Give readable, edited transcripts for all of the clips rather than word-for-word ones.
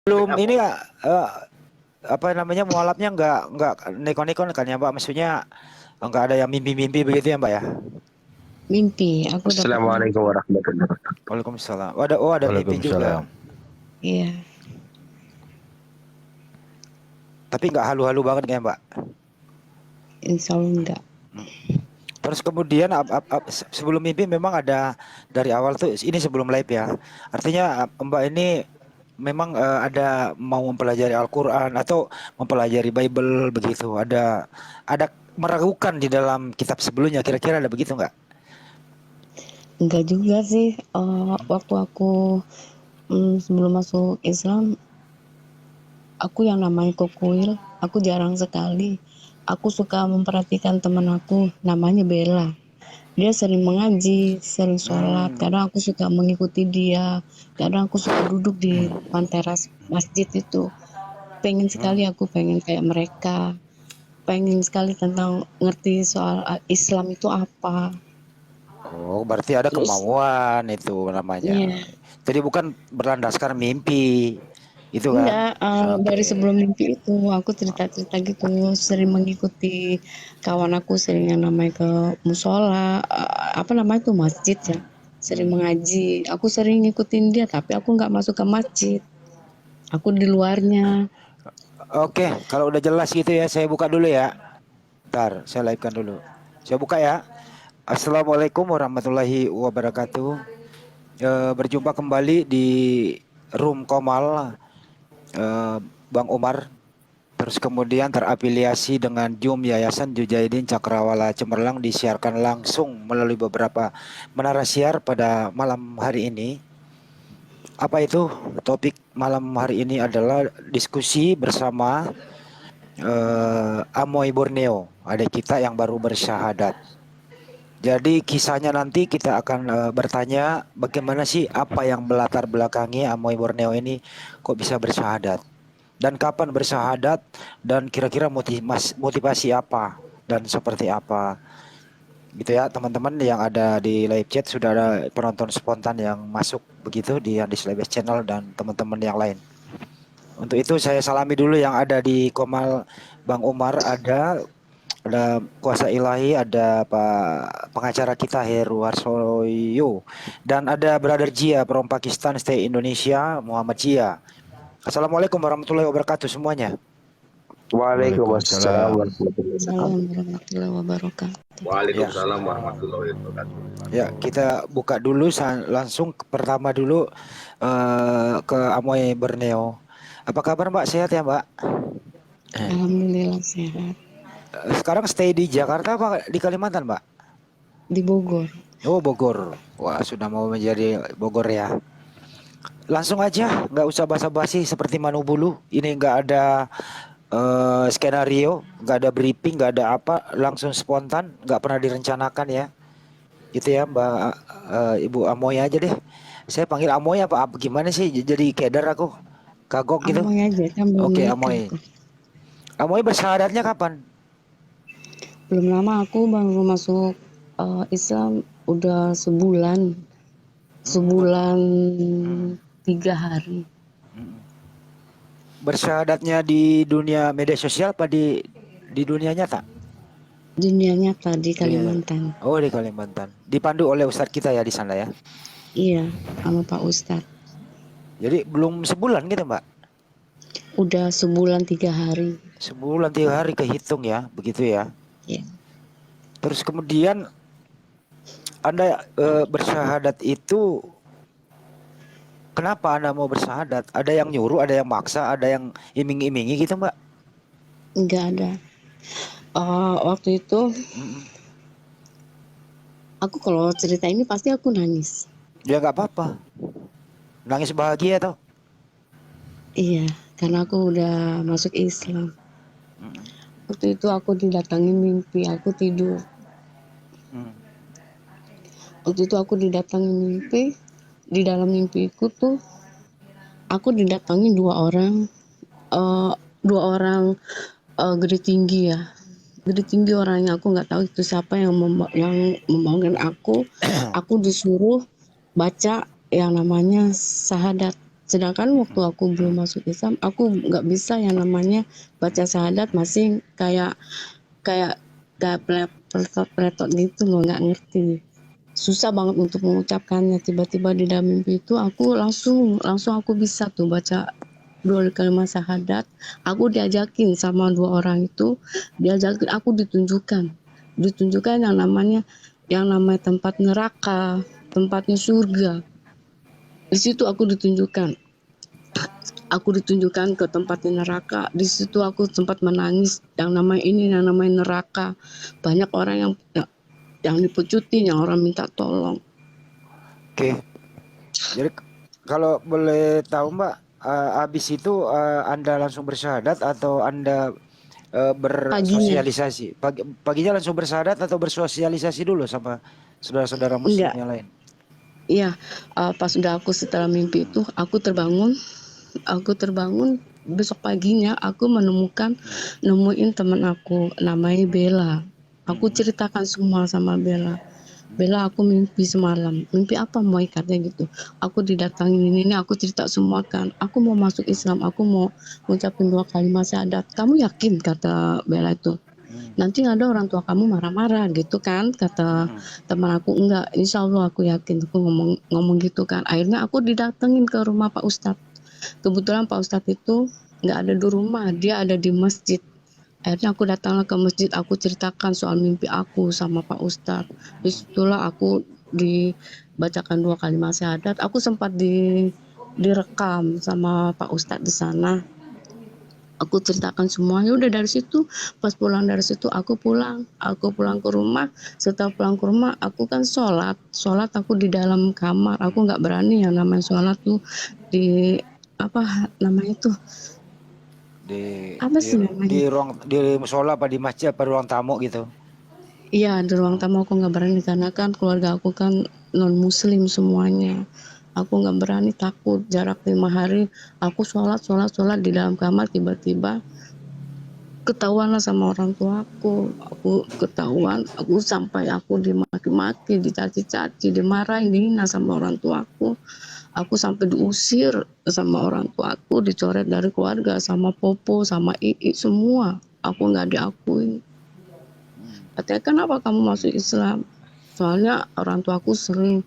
Belum Backup. ini nggak eh, apa namanya mualafnya nggak neko-neko kan ya Mbak, maksudnya nggak ada yang mimpi-mimpi begitu ya Mbak ya. Mimpi, aku dapat Assalamualaikum mimpi. warahmatullahi wabarakatuh. Waalaikumsalam. Oh ada mimpi juga, Waalaikumsalam. Iya, tapi nggak halu-halu banget kayak Mbak. insya Allah enggak. Terus kemudian sebelum mimpi memang ada dari awal tuh ini sebelum live ya. Artinya Mbak ini memang ada mau mempelajari Al-Qur'an atau mempelajari Bible begitu. Ada meragukan di dalam kitab sebelumnya, kira-kira ada begitu nggak? Enggak juga sih. Waktu aku sebelum masuk Islam, aku yang namanya kukuil, aku jarang sekali. Aku suka memperhatikan teman aku, namanya Bella. Dia sering mengaji, sering sholat. Hmm. Kadang aku suka mengikuti dia. Kadang aku suka duduk di depan teras masjid itu. Pengen sekali aku pengen kayak mereka. Pengen sekali tentang ngerti soal Islam itu apa. Oh, berarti ada Terus, kemauan itu namanya. iya, Jadi bukan berlandaskan mimpi, itu kan? enggak, dari Oke. sebelum mimpi itu aku cerita-cerita gitu, sering mengikuti kawan aku sering yang namanya ke musola, apa namanya tuh masjid ya, sering Hmm. mengaji. Aku sering ngikutin dia, tapi aku nggak masuk ke masjid. Aku di luarnya. Oke, kalau udah jelas gitu ya, saya buka dulu ya. Ntar, saya live-kan dulu. Saya buka ya. Assalamualaikum warahmatullahi wabarakatuh. Berjumpa kembali di Room Komal, eh, Bang Umar. Terus kemudian terafiliasi dengan Jum Yayasan Jujaidin Cakrawala Cemerlang, disiarkan langsung melalui beberapa menara siar pada malam hari ini. Apa itu? Topik malam hari ini adalah diskusi bersama Amoy Borneo, adik kita yang baru bersyahadat. Jadi kisahnya nanti kita akan bertanya bagaimana sih apa yang melatar belakangi Amoy Borneo ini kok bisa bersyahadat, dan kapan bersyahadat, dan kira-kira motivasi apa dan seperti apa gitu ya. Teman-teman yang ada di live chat sudah ada penonton spontan yang masuk begitu di yang di Slabes channel dan teman-teman yang lain. Untuk itu saya salami dulu yang ada di Komal. Bang Umar ada kuasa ilahi, ada Pak pengacara kita Heru Warsoyo, dan ada Brother Jia from Pakistan Stay Indonesia Muhammad Jia. Assalamualaikum warahmatullahi wabarakatuh semuanya. Waalaikumsalam Waalaikumsalam. warahmatullahi wabarakatuh. Salam warahmatullahi wabarakatuh. Ya, Waalaikumsalam warahmatullahi wabarakatuh. ya kita buka dulu langsung pertama dulu ke Amoy Borneo. Apa kabar Mbak? Sehat ya Mbak? Alhamdulillah sehat. Sekarang stay di Jakarta apa di Kalimantan Mbak? Di Bogor. Oh Bogor. Wah sudah mau menjadi Bogor ya. Langsung aja, nggak usah basa-basi seperti Manubulu. Ini nggak ada skenario, nggak ada briefing, nggak ada apa, langsung spontan, nggak pernah direncanakan ya. Gitu ya Mbak, Ibu Amoy aja deh. Saya panggil Amoy apa gimana sih? Jadi keder aku, kagok gitu. Amoy aja kan belum Oke menikah Amoy. kok. Amoy bersyahadatnya kapan? Belum lama aku baru masuk Islam udah sebulan. Hmm, Sebulan hmm, 3 hari. hmm. Bersyahadatnya di dunia media sosial apa di dunia nyata? Dunia nyata di Di, Kalimantan. oh di Kalimantan. Dipandu oleh ustadz kita ya di sana ya. Iya, sama Pak Ustadz. Jadi belum sebulan gitu Mbak. Udah sebulan 3 hari. Sebulan 3 hari kehitung ya, begitu ya. Ya. Terus kemudian Anda bersyahadat itu, kenapa Anda mau bersyahadat? Ada yang nyuruh, ada yang maksa, ada yang iming-imingi gitu Mbak? Nggak ada. Waktu itu Mm-mm. aku kalau cerita ini pasti aku nangis. Ya nggak apa-apa. Nangis bahagia toh. Iya, karena aku udah masuk Islam. Mm-mm. Waktu itu aku didatangin mimpi, aku tidur. Mm. Waktu itu aku didatangin mimpi, di dalam mimpiku tuh aku didatangi eh, dua orang gede tinggi ya. Gede tinggi orangnya, aku nggak tahu itu siapa yang membangun aku. Aku disuruh baca yang namanya syahadat Sedangkan waktu aku belum masuk Islam, aku nggak bisa yang namanya baca syahadat, masih kayak kayak kayak peletot gitu loh, nggak ngerti. Susah banget untuk mengucapkannya. Tiba-tiba di dalam mimpi itu aku langsung aku bisa tuh baca dua kalimat syahadat. Aku diajakin sama dua orang itu, diajakin, aku ditunjukkan yang namanya tempat neraka, tempatnya surga. Di situ aku ditunjukkan. Aku ditunjukkan ke tempatnya neraka. Di situ aku sempat menangis. Yang namanya neraka. Banyak orang yang dipecutin, yang orang minta tolong. Oke. Jadi kalau boleh tahu Mbak, habis itu Anda langsung bersyahadat atau Anda Paginya, bersosialisasi? Paginya langsung bersyahadat atau bersosialisasi dulu sama saudara-saudara muslim enggak. yang lain? Iya, pas udah aku setelah mimpi itu, aku terbangun. Besok paginya aku nemuin teman aku namanya Bella. Aku ceritakan semua sama Bella. Bella, aku mimpi semalam. Mimpi apa mau katanya gitu. Aku didatangin ini, aku cerita semua kan. Aku mau masuk Islam, aku mau ngucapin 2 kalimat syahadat. Kamu yakin, kata Bella itu. Nanti ada orang tua kamu marah-marah gitu kan, kata teman aku. Enggak, insya Allah aku yakin. Aku ngomong gitu kan. Akhirnya aku didatengin ke rumah Pak Ustadz. Kebetulan Pak Ustadz itu nggak ada di rumah, dia ada di masjid. Akhirnya aku datanglah ke masjid, aku ceritakan soal mimpi aku sama Pak Ustadz. Disitulah aku dibacakan 2 kalimat syahadat. Aku sempat direkam sama Pak Ustadz di sana. Aku ceritakan semua. Ya udah, dari situ pas pulang dari situ aku pulang ke rumah. Setelah pulang ke rumah aku kan sholat aku di dalam kamar. Aku nggak berani yang namanya sholat tuh di apa namanya tuh, Di apa di sih namanya, di musola apa di masjid apa ruang tamu gitu? iya di ruang tamu. Aku nggak berani karena kan keluarga aku kan non muslim semuanya. Aku nggak berani, takut. Jarak 5 hari aku sholat di dalam kamar, tiba-tiba ketahuan lah sama orang tua aku ketahuan. Aku sampai aku dimaki-maki, dicaci-caci, dimarahin, dihina sama orang tuaku. Aku sampai diusir sama orang tuaku, dicoret dari keluarga, sama popo, sama ii, semua. Aku nggak diakuin. Katanya, kenapa kamu masuk Islam? Soalnya orang tuaku sering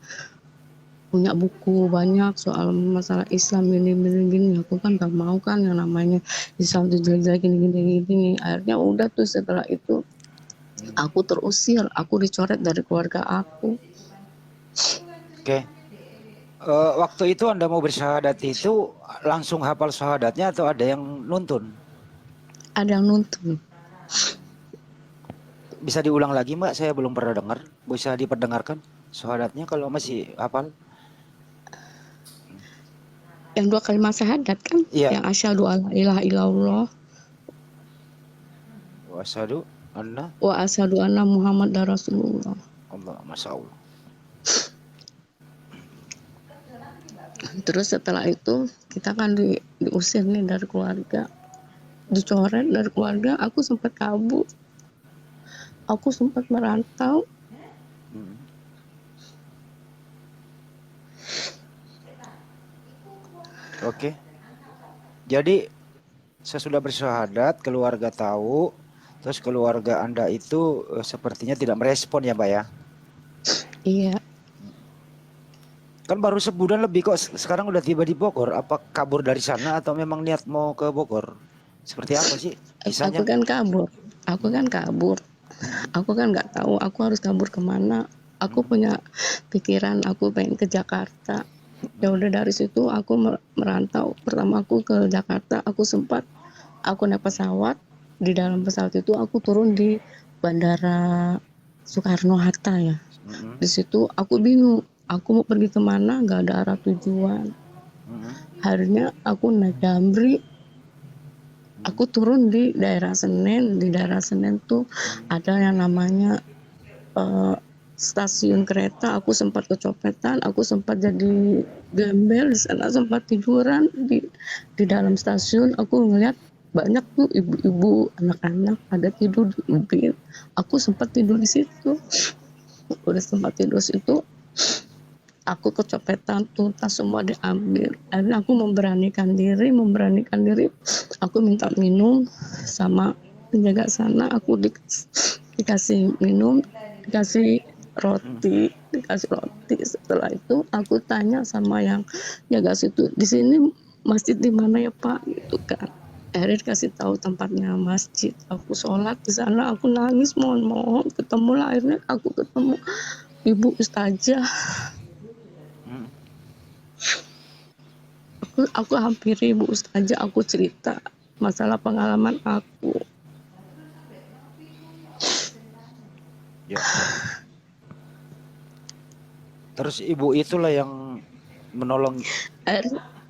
punya buku banyak soal masalah Islam, gini. Aku kan gak mau kan yang namanya Islam itu jelek gini. Akhirnya udah tuh, setelah itu aku terusir, aku dicoret dari keluarga aku. Oke. Waktu itu Anda mau bersyahadat itu langsung hafal syahadatnya atau ada yang nuntun? Ada yang nuntun. Bisa diulang lagi Mbak, saya belum pernah dengar. Bisa diperdengarkan syahadatnya kalau masih hafal? Yang 2 kalimat syahadat kan, Iya. yang asyhadu alla ilaha illallah Wasadu anna wa asyhadu anna muhammadar rasulullah. Allah, masya Allah. Terus setelah itu kita kan diusir nih dari keluarga, dicoret dari keluarga. Aku sempat kabur, aku sempat merantau. Oke. Jadi sesudah bersyahadat keluarga tahu, terus keluarga Anda itu sepertinya tidak merespon ya Mbak ya? Iya. Kan baru sebulan lebih kok sekarang udah tiba di Bogor. Apa kabur dari sana atau memang niat mau ke Bogor? Seperti apa sih Aku kisahnya? kan kabur. Aku kan nggak tahu aku harus kabur kemana. Aku punya pikiran aku pengen ke Jakarta. Ya udah, dari situ aku merantau. Pertama aku ke Jakarta, aku naik pesawat. Di dalam pesawat itu aku turun di Bandara Soekarno Hatta ya. Di situ aku bingung, aku mau pergi kemana, nggak ada arah tujuan. Akhirnya aku naik Damri. Aku turun di daerah Senen. Di daerah Senen tuh ada yang namanya stasiun kereta. Aku sempat kecopetan, aku sempat jadi gembel di sana, sempat tiduran di dalam stasiun. Aku ngeliat banyak tuh ibu-ibu, anak-anak ada tidur di ubin. Aku sempat tidur di situ. Udah sempat tidur situ, aku kecopetan tuh, tas semua diambil. Akhirnya aku memberanikan diri, aku minta minum sama penjaga sana, aku dikasih minum, dikasih roti. Setelah itu aku tanya sama yang jaga situ, di sini masjid di mana ya Pak, gitu kan. Akhirnya dikasih tahu tempatnya masjid. Aku sholat di sana, aku nangis mohon ketemu lah. Akhirnya aku ketemu ibu ustazah. Hmm. Aku hampiri ibu ustazah, aku cerita masalah pengalaman aku. Ya. Terus ibu itulah yang menolong.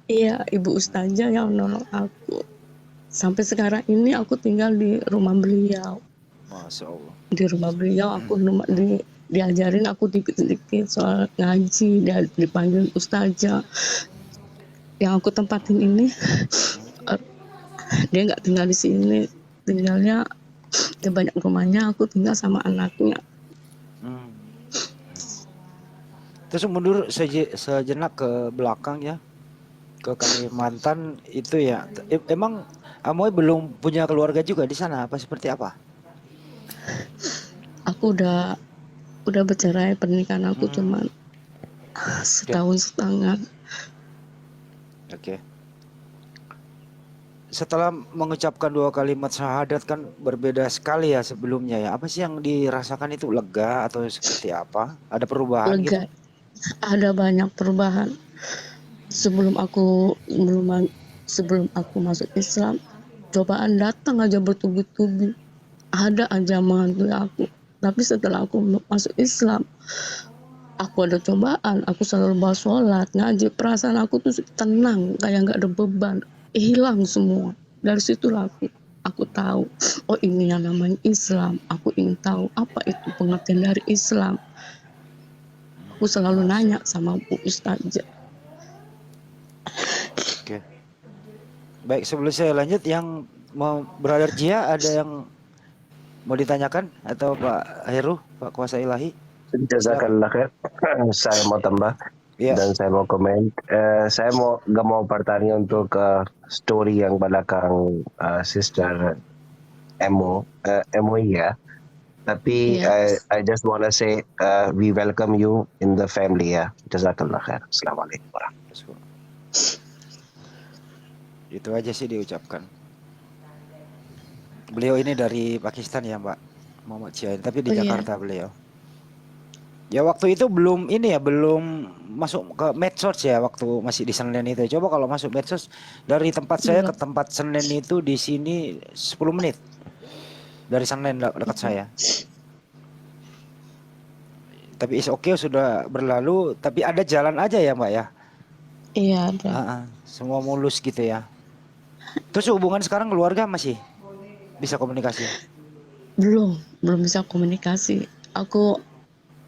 Iya, ibu ustazah yang menolong aku. Sampai sekarang ini aku tinggal di rumah beliau. Masya Allah. Di rumah beliau aku diajarin aku dikit-dikit soal ngaji, dipanggil ustazah. Yang aku tempatin ini dia nggak tinggal di sini, tinggalnya di banyak rumahnya, aku tinggal sama anaknya. Terus mundur sejenak ke belakang ya, ke Kalimantan itu ya. Emang Amoy belum punya keluarga juga di sana apa seperti apa? Aku udah bercerai, pernikahan aku cuman setahun setengah. Oke. Setelah mengucapkan 2 kalimat syahadat kan berbeda sekali ya sebelumnya ya. Apa sih yang dirasakan itu, lega atau seperti apa? Ada perubahan gitu? Lega, ada banyak perubahan. Sebelum aku masuk Islam, cobaan datang aja bertubi-tubi, ada aja menghantui aku. Tapi setelah aku masuk Islam, aku ada cobaan, aku selalu bawa sholat, ngaji, perasaan aku tuh tenang, kayak nggak ada beban, hilang semua. Dari situlah aku tahu, oh ini yang namanya Islam. Aku ingin tahu apa itu pengertian dari Islam. Aku selalu nanya sama Bu Ustazah. Oke. Baik, sebelum saya lanjut, yang mau Brother Jia ada yang mau ditanyakan atau Pak Heru, Pak Kuasa Ilahi? Jazakallah khair. Saya mau tambah Ya. dan saya mau komen. Saya nggak mau bertanya untuk story yang belakang Sister Emo ya. Tapi Yes. I just wanna say we welcome you in the family ya. Jazakallah khair. Assalamualaikum warahmatullahi wabarakatuh. Itu aja sih diucapkan. Beliau ini dari Pakistan ya Mbak Muhammad Ciain, tapi di Jakarta beliau. Ya waktu itu belum masuk ke medsos ya, waktu masih di Senen itu. Coba kalau masuk medsos dari tempat saya ke tempat Senen itu di sini 10 menit. Dari Senen dekat saya. Tapi is okay, sudah berlalu, tapi ada jalan aja ya Mbak ya. Iya ada. Semua mulus gitu ya. Terus hubungan sekarang keluarga masih bisa komunikasi? Belum bisa komunikasi. Aku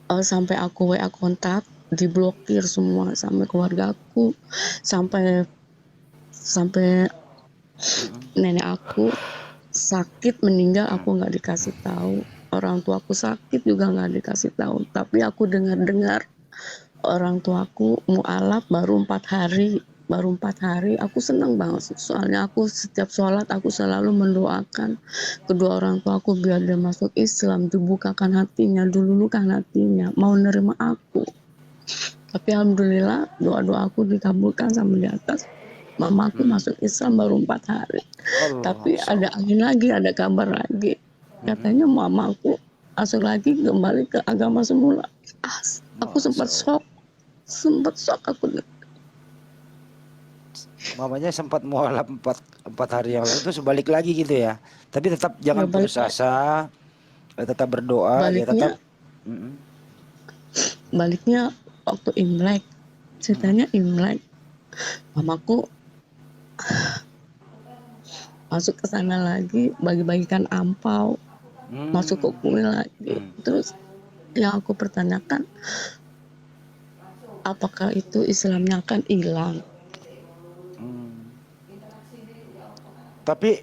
sampai aku WA kontak diblokir semua, sampai keluarga aku, sampai nenek aku sakit meninggal aku nggak dikasih tahu, orang tuaku sakit juga nggak dikasih tahu. Tapi aku dengar orang tuaku mualaf baru 4 hari, aku senang banget. Soalnya aku setiap sholat aku selalu mendoakan kedua orang tua aku biar dia masuk Islam, dibukakan hatinya, diluluhkan hatinya, mau nerima aku. Tapi alhamdulillah doa-doa aku dikabulkan sama di atas. Mama aku masuk Islam baru 4 hari. Tapi ada angin lagi, ada kabar lagi. Katanya mama aku masuk lagi kembali ke agama semula. Aku sempat shock aku. Mamanya sempat mualaf 4 hari yang lalu, itu sebalik lagi gitu ya. Tapi tetap jangan putus asa, tetap berdoa. Baliknya waktu Imlek, ceritanya Imlek, mamaku masuk ke sana lagi, bagi-bagikan ampau, masuk ke kuil lagi. Terus yang aku pertanyakan, apakah itu Islamnya akan hilang? Tapi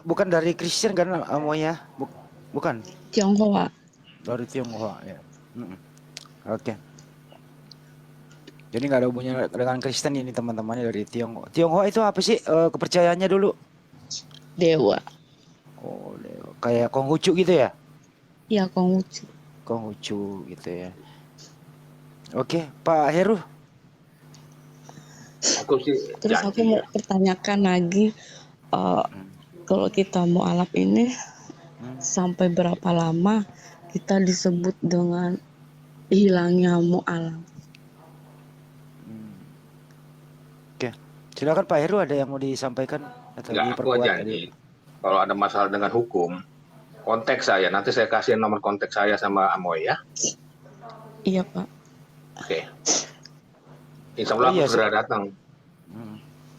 bukan dari Kristen kan Amoya? Bukan. Tionghoa. Dari Tionghoa ya. Oke. Jadi nggak ada hubungannya dengan Kristen ini teman-temannya dari Tionghoa. Tionghoa itu apa sih kepercayaannya dulu? Dewa. Oh, kayak Konghucu gitu ya? Ya Konghucu. Konghucu gitu ya. Oke, Pak Heru. Aku sih Terus aku janji mau ya. pertanyakan lagi, kalau kita mau alaf ini sampai berapa lama kita disebut dengan hilangnya mu'alaf? Oke, silakan Pak Heru, ada yang mau disampaikan atau Enggak, aku diperkuat tadi? janji. Kalau ada masalah dengan hukum, kontak saya. Nanti saya kasih nomor kontak saya sama Amoy ya. Iya Pak. Oke. Insya Allah Iya, aku segera datang.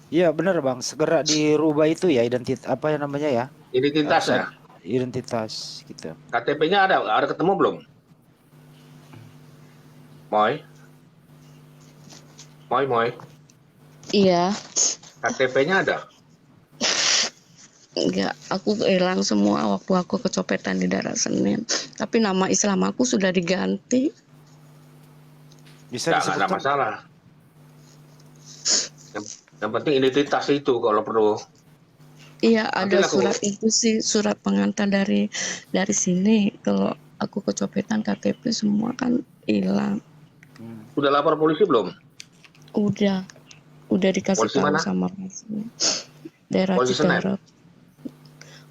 iya benar Bang, segera dirubah itu ya identitas apa yang namanya ya? Identitasnya, Identitas gitu. KTP-nya ada ketemu belum? Moy, Moy, Iya. KTP-nya ada. Enggak, aku hilang semua waktu aku kecopetan di daerah Senen. Tapi nama Islam aku sudah diganti. Bisa Nggak ada disebutkan? masalah. Yang penting identitas itu kalau perlu. Iya, Nanti ada aku- surat itu sih, surat pengantar dari sini. Kalau aku kecopetan KTP semua kan hilang. Sudah lapor polisi belum? Udah dikasih Polisi tahu mana? sama polisi. Daerah Polisi Senen? Citerep.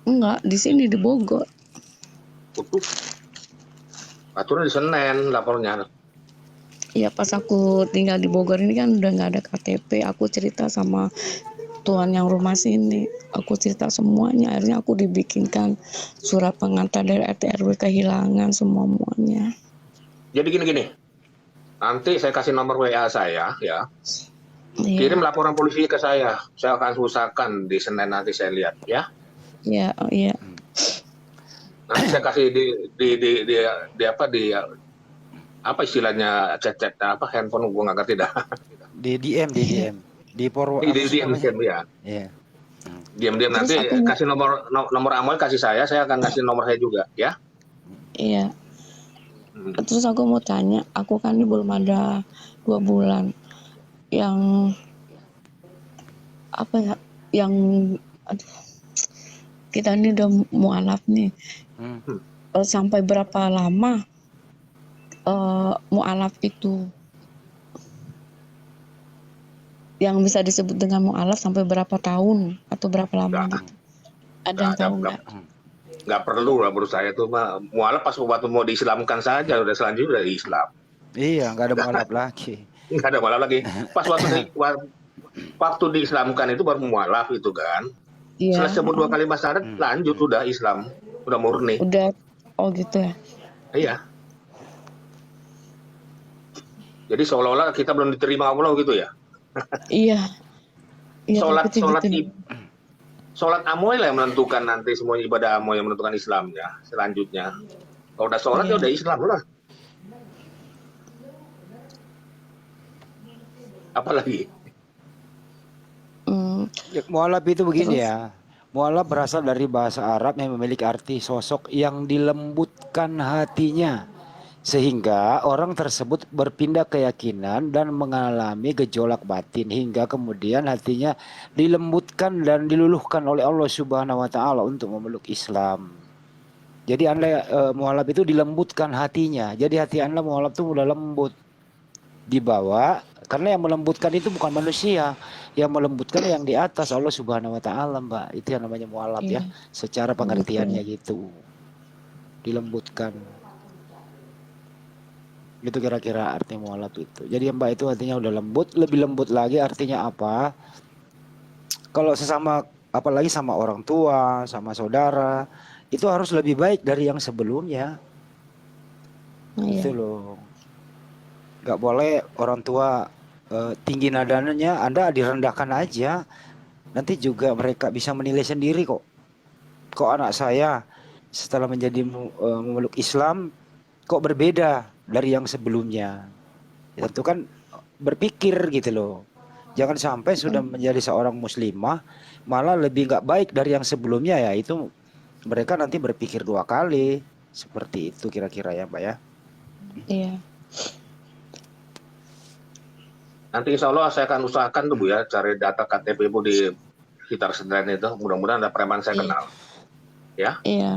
Enggak, di sini di Bogor. Aturan di Senen lapornya. Ya pas aku tinggal di Bogor ini kan udah nggak ada KTP. Aku cerita sama tuan yang rumah sini. Aku cerita semuanya. Akhirnya aku dibikinkan surat pengantar dari RT RW kehilangan semuanya. Jadi gini. Nanti saya kasih nomor WA saya ya. Iya, Kirim laporan polisi ke saya. Saya akan usahakan di Senin nanti saya lihat ya. iya, iya. Nanti saya kasih di apa istilahnya chat apa handphone gua nggak ngerti dah. Di DM, di forward Di apa sih diam namanya? ya. Iya. Diam-diam Terus nanti aku mau- kasih nomor Amoy kasih saya akan kasih nomor saya juga ya. Iya. Terus aku mau tanya, aku kan ini belum ada 2 bulan. Yang apa ya? Yang aduh, kita ini udah mualaf nih. Sampai berapa lama mualaf itu? Yang bisa disebut dengan mualaf sampai berapa tahun atau berapa lama Nggak. gitu? Ada yang tahu nggak? Nggak perlu lah menurut saya tuh mah mualaf pas waktu mau diislamkan saja udah selanjutnya udah Islam. Iya, nggak ada mualaf lagi. Nggak ada mualaf lagi. Pas waktu diislamkan itu baru mualaf itu kan. Iya. Setelah sebut 2 kalimat syahadat lanjut udah Islam, udah murni. Udah, oh gitu ya. Iya. Jadi seolah-olah kita belum diterima Allah gitu ya. Iya. Iya, Sholat takutnya gitu. sholat Amoy lah yang menentukan nanti semua ibadah Amoy yang menentukan Islamnya selanjutnya. Kalau udah sholat ya Iya. udah Islam lah. Apalagi? Ya, mualaf itu begini Terus? ya. Mualaf berasal dari bahasa Arab yang memiliki arti sosok yang dilembutkan hatinya, sehingga orang tersebut berpindah keyakinan dan mengalami gejolak batin hingga kemudian hatinya dilembutkan dan diluluhkan oleh Allah Subhanahu wa taala untuk memeluk Islam. Jadi Anda mualaf itu dilembutkan hatinya. Jadi hati Anda mualaf itu udah lembut. Dibawa karena yang melembutkan itu bukan manusia, yang melembutkan yang di atas Allah Subhanahu wa taala, Mbak. Itu yang namanya mualaf ya, Iya. secara pengertiannya gitu. Dilembutkan. Gitu kira-kira arti mualaf itu. Jadi Mbak itu artinya udah lembut, lebih lembut lagi artinya apa? Kalau sesama apalagi sama orang tua, sama saudara, itu harus lebih baik dari yang sebelumnya. Iya. Itu loh. Gak boleh orang tua tinggi nadanya, Anda direndahkan aja. Nanti juga mereka bisa menilai sendiri kok. Kok anak saya setelah menjadi memeluk Islam kok berbeda dari yang sebelumnya. Ya, tentu kan berpikir gitu loh. Jangan sampai sudah menjadi seorang muslimah malah lebih gak baik dari yang sebelumnya, ya itu mereka nanti berpikir 2 kali. Seperti itu kira-kira ya Mbak ya. Iya. Nanti insya Allah saya akan usahakan tuh Bu ya, cari data KTP Bu di sekitar Senen itu. Mudah-mudahan ada preman saya Iya. kenal. Ya, Iya,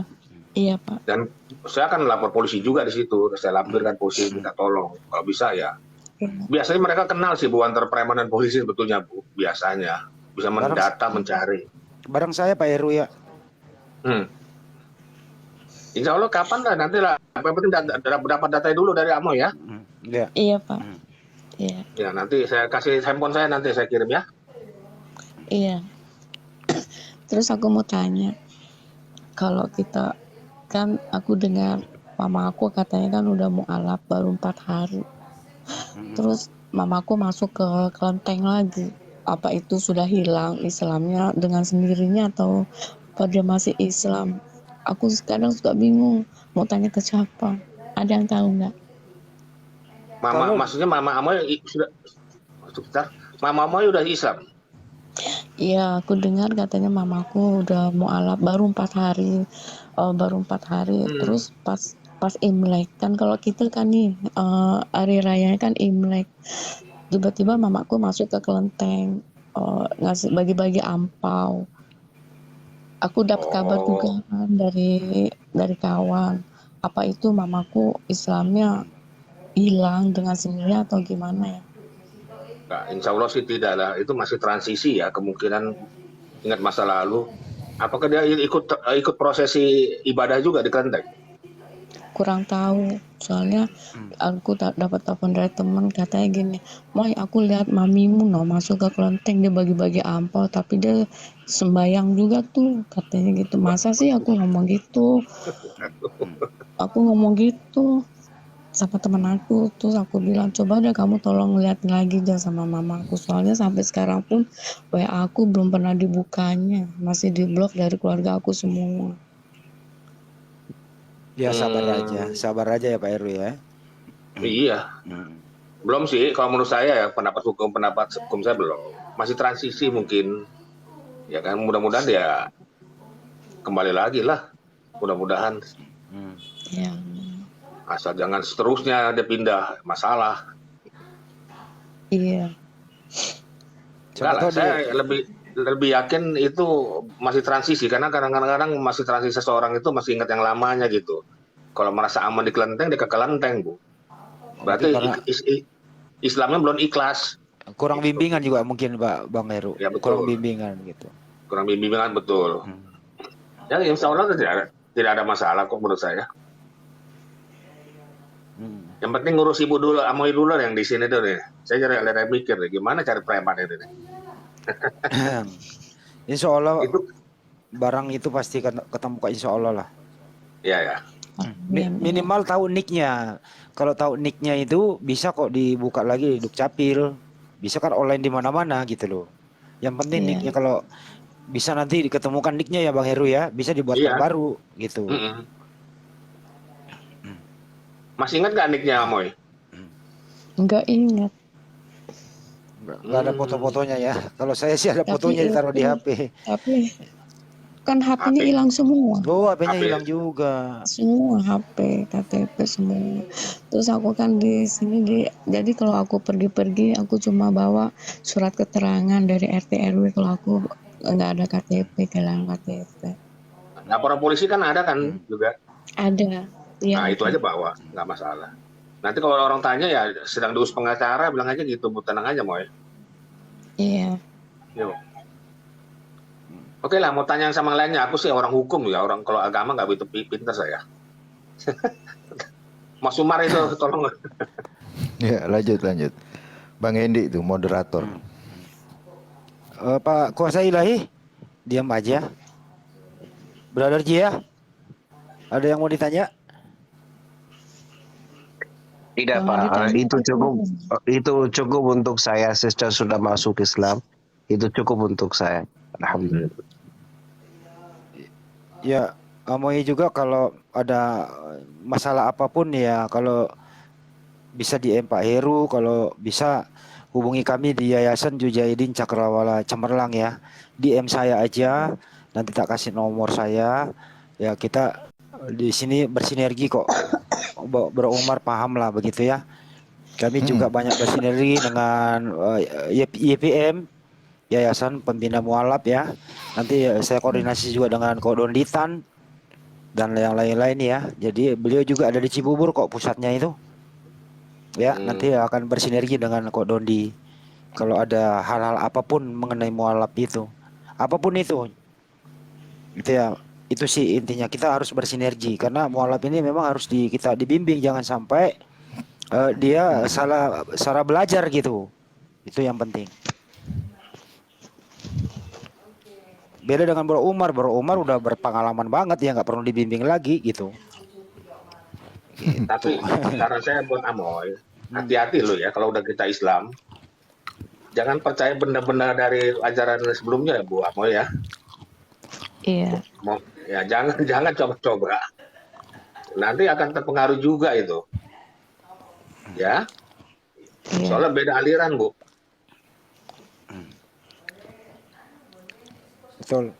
iya Pak. dan saya akan lapor polisi juga di situ. Saya lampirkan polisi minta tolong. Kalau bisa ya. Iya. Biasanya mereka kenal sih Bu antara preman dan polisi sebetulnya Bu. Biasanya bisa mendata, mencari. Bareng saya Pak Heru ya. Insya Allah kapan lah nanti lah. Yang penting dapat datanya dulu dari Amoy ya. Ya. Iya Pak. Iya, Ya nanti saya kasih handphone saya, nanti saya kirim ya. iya. Terus aku mau tanya, kalau kita kan aku dengar mama aku katanya kan udah mau alap baru 4 hari. Terus mamaku masuk ke kelenteng lagi. Apa itu sudah hilang Islamnya dengan sendirinya atau apa dia masih Islam? Aku kadang suka bingung mau tanya ke siapa. Ada yang tahu nggak? Maksudnya Mama Amoy sudah sebentar. Mama Amoy udah Islam. Iya, aku dengar katanya mamaku udah mau alap baru 4 hari. Baru 4 hari. Terus pas Imlek kan kalau kita kan nih hari rayanya kan Imlek. Tiba-tiba mamaku masuk ke kelenteng ngasih bagi-bagi ampau. Aku dapat kabar juga kan dari kawan. Apa itu mamaku Islamnya hilang dengan sendirinya atau gimana ya? Nah, insya Allah sih tidak lah. Itu masih transisi ya. Kemungkinan ingat masa lalu. Apakah dia ikut prosesi ibadah juga di kelenteng? Kurang tahu. Soalnya aku dapat telepon dari teman katanya gini, "Moy, aku lihat mamimu masuk ke kelenteng dia bagi-bagi ampau tapi dia sembayang juga tuh," katanya gitu. Masa sih aku ngomong gitu? Aku ngomong gitu sama teman aku, terus aku bilang coba deh kamu tolong lihat lagi deh sama mamaku, soalnya sampai sekarang pun WA aku belum pernah dibukanya, masih diblok dari keluarga aku semua. Ya sabar aja ya Pak Heru ya. Iya. Belum sih, kalau menurut saya ya pendapat hukum saya belum. Masih transisi mungkin. Ya kan, mudah-mudahan ya kembali lagi lah. Mudah-mudahan. Ya. Asal jangan seterusnya dia pindah, masalah. Iya. Enggak lah, saya lebih yakin itu masih transisi, karena kadang-kadang masih transisi seseorang itu masih ingat yang lamanya gitu. Kalau merasa aman di kelenteng, dia ke kelenteng Bu. Berarti Islamnya belum ikhlas. Kurang bimbingan juga mungkin Pak Bang Heru. Ya, betul. Kurang bimbingan gitu. Kurang bimbingan betul. Ya insya Allah tidak ada masalah kok menurut saya. Yang penting ngurus ibu dulu, Amoy dulu yang di sini tuh nih. Saya jadi mikir nih, gimana cari preman itu nih. Insya Allah Itu barang itu pasti ketemu kok, insya Allah lah. ya ya. Minimal tahu nicknya. Kalau tahu nicknya itu bisa kok dibuka lagi di Dukcapil. Bisa kan online di mana-mana gitu loh. Yang penting nicknya kalau bisa nanti diketemukan nicknya ya Bang Heru ya, bisa dibuat yang baru gitu. Masih ingat nggak nicknya Amoy? Enggak ingat. Nggak ada foto-fotonya ya. Kalau saya sih ada fotonya ditaruh di HP. Tapi kan HP-nya hilang semua. Oh, HP-nya hilang juga. Semua HP, KTP semua. Terus aku kan di sini jadi kalau aku pergi-pergi aku cuma bawa surat keterangan dari RT RW kalau aku nggak ada KTP, kehilangan KTP. Laporan polisi kan ada kan juga? Ada. Ya, Nah itu aja bawa, nggak masalah. Nanti kalau orang tanya ya sedang diurus pengacara, bilang aja gitu, Bu, tenang aja Moy. Iya. Yuk. Oke lah, mau tanya sama lainnya. Aku sih orang hukum ya, orang kalau agama nggak begitu pintar saya. Mas Umar itu tolong. Ya lanjut. Bang Hendi itu moderator. Pak Kuasa Ilahi, diam aja. Brother Jia, ada yang mau ditanya? Tidak Pak, itu cukup untuk saya. Sister sudah masuk Islam, itu cukup untuk saya. Alhamdulillah. Ya, Amoy juga kalau ada masalah apapun ya, kalau bisa DM Pak Heru, kalau bisa hubungi kami di Yayasan Jujaidin Cakrawala Cemerlang ya. DM saya aja, nanti tak kasih nomor saya. Ya kita di sini bersinergi kok. Bro Umar paham lah begitu ya. Kami juga banyak bersinergi dengan YPM, Yayasan Pembina Mualaf ya. Nanti saya koordinasi juga dengan Kodon Ditan dan yang lain-lain ya. Jadi beliau juga ada di Cibubur kok pusatnya itu. Ya, nanti akan bersinergi dengan Kok Dondi. Kalau ada hal-hal apapun mengenai mualaf itu, apapun itu ya, itu sih intinya kita harus bersinergi karena mualaf ini memang harus kita dibimbing, jangan sampai dia salah belajar gitu. Itu yang penting. Beda dengan Bro Umar. Bro Umar udah berpengalaman banget ya, nggak perlu dibimbing lagi gitu. Tapi saran saya buat Amoy, hati-hati lo ya kalau udah kita Islam. Jangan percaya benda-benda dari ajaran sebelumnya ya Bu Amoy ya. Iya. Ya jangan coba-coba. Nanti akan terpengaruh juga itu. Ya. Iya. Soalnya beda aliran, Bu. Betul.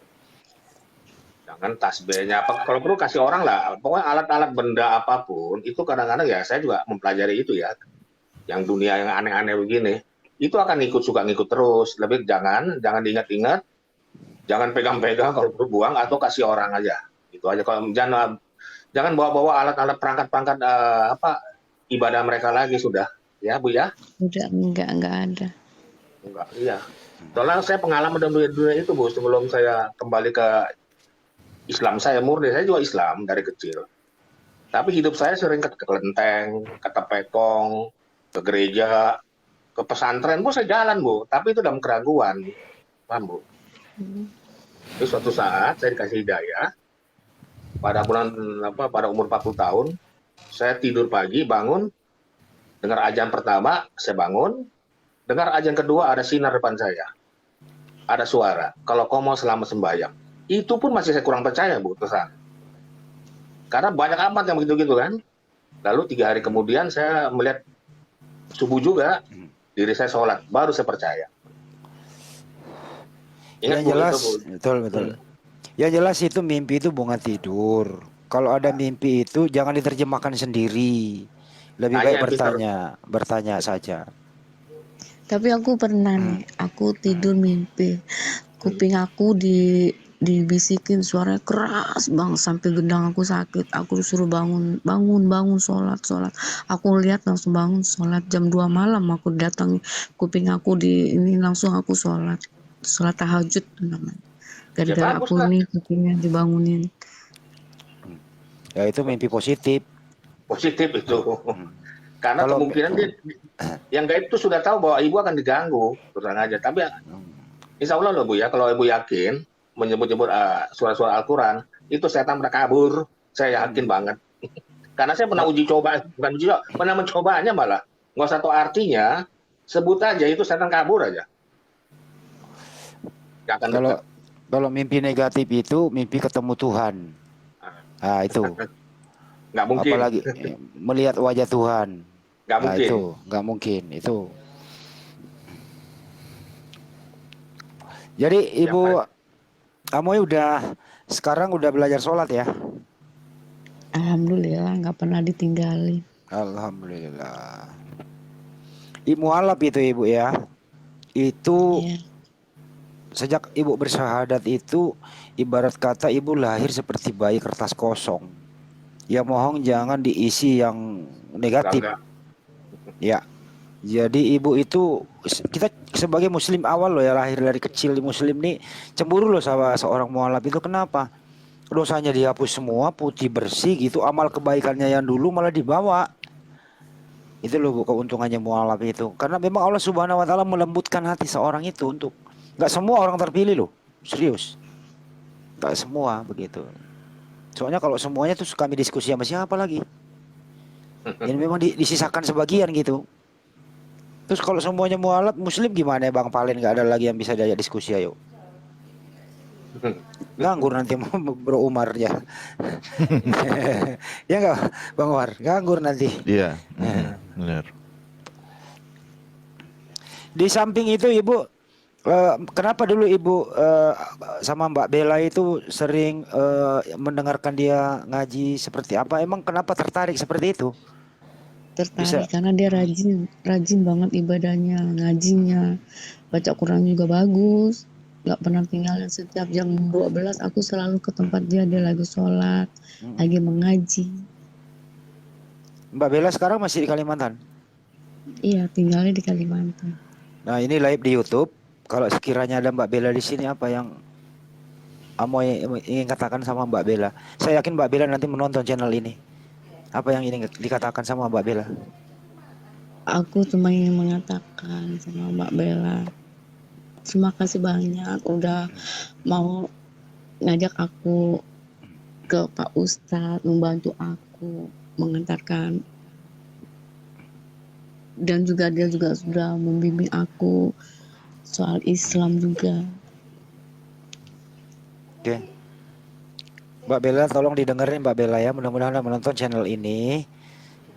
Jangan tasbihnya apa, kalau perlu kasih orang lah. Pokoknya alat-alat benda apapun itu kadang-kadang ya saya juga mempelajari itu ya. Yang dunia yang aneh-aneh begini, itu akan suka ngikut terus. Lebih jangan diingat-ingat, jangan pegang-pegang, kalau perlu buang atau kasih orang aja. Itu aja. Kalau jangan bawa-bawa alat-alat perangkat-perangkat ibadah mereka lagi sudah. Ya, Bu ya? Udah enggak ada. Enggak, iya. Soalnya saya pengalaman dalam dunia itu, Bu, sebelum saya kembali ke Islam saya murni, saya juga Islam dari kecil. Tapi hidup saya sering ke kelenteng, ke tepekong, ke gereja, ke pesantren, Bu, saya jalan, Bu. Tapi itu dalam keraguan. Paham, Bu? Terus suatu saat saya dikasih hidayah, pada umur 40 tahun, saya tidur pagi, bangun, dengar azan pertama, saya bangun, dengar azan kedua, ada sinar depan saya. Ada suara, kalau kau mau selamat sembahyang. Itu pun masih saya kurang percaya, Bu, terusan. Karena banyak amat yang begitu-gitu kan. Lalu 3 hari kemudian saya melihat subuh juga, diri saya sholat, baru saya percaya. Ingat, Yang Bu, jelas, itu, Bu. betul. Yang jelas itu mimpi itu bukan tidur. Kalau ada mimpi itu jangan diterjemahkan sendiri. Lebih baik bertanya saja. Tapi aku pernah nih, aku tidur mimpi kuping aku dibisikin suaranya keras banget sampai gendang aku sakit. Aku disuruh bangun sholat. Aku lihat langsung bangun sholat jam 2 malam, aku datang kuping aku langsung aku sholat tahajud namanya. Gara-gara aku nih kupingnya dibangunin. Ya itu mimpi positif. Positif itu. Karena kemungkinan dia yang gaib itu sudah tahu bahwa ibu akan diganggu, terus aja. Tapi insya Allah loh, Bu ya, kalau ibu yakin menyebut-nyebut suara-suara Al-Quran, itu setan pernah kabur. Saya yakin banget. Karena saya pernah pernah mencobanya malah. Nggak usah tahu artinya, sebut aja itu setan kabur aja. Kalau mimpi negatif itu mimpi ketemu Tuhan. Nah itu. Nggak mungkin. Apalagi melihat wajah Tuhan. Nggak mungkin. Itu nggak mungkin itu. Jadi Ibu Amoy sekarang udah belajar sholat ya? Alhamdulillah nggak pernah ditinggalin. Alhamdulillah. Mualaf itu Ibu ya. Itu sejak Ibu bersyahadat itu ibarat kata Ibu lahir seperti bayi kertas kosong. Ya mohon jangan diisi yang negatif. Ya. Jadi Ibu itu, kita sebagai muslim awal loh ya, lahir dari kecil di muslim nih, cemburu loh sama seorang mualaf itu. Kenapa? Dosanya dihapus semua, putih bersih gitu, amal kebaikannya yang dulu malah dibawa. Itu loh Bu, keuntungannya mualaf itu. Karena memang Allah Subhanahu wa taala melembutkan hati seorang itu untuk, enggak semua orang terpilih loh. Serius. Enggak semua begitu. Soalnya kalau semuanya tuh kami diskusi sama siapa lagi? Ini memang disisakan sebagian gitu. Terus kalau semuanya mualaf muslim gimana ya Bang Palen, nggak ada lagi yang bisa diajak diskusi, ayo. Nganggur nanti Bro Umar ya. Ya nggak Bang Umar, nganggur nanti. Iya, benar. Di samping itu Ibu, kenapa dulu Ibu sama Mbak Bella itu sering mendengarkan dia ngaji seperti apa? Emang kenapa tertarik seperti itu? tertarik Bisa. karena dia rajin banget ibadahnya, ngajinya, baca Quran juga bagus, nggak pernah tinggalin. Setiap jam 12 aku selalu ke tempat dia lagi sholat, lagi mengaji. Mbak Bella sekarang masih di Kalimantan. Iya, tinggalnya di Kalimantan. Nah, ini live di YouTube. Kalau sekiranya ada Mbak Bella di sini, apa yang Amoy ingin katakan sama Mbak Bella? Saya yakin Mbak Bella nanti menonton channel ini. Apa yang ingin dikatakan sama Mbak Bella? Aku cuma ingin mengatakan sama Mbak Bella, terima kasih banyak udah mau ngajak aku ke Pak Ustadz, membantu aku mengantarkan, dan juga dia juga sudah membimbing aku soal Islam juga. Oke. Mbak Bella, tolong didengerin Mbak Bella ya. Mudah-mudahan Anda menonton channel ini.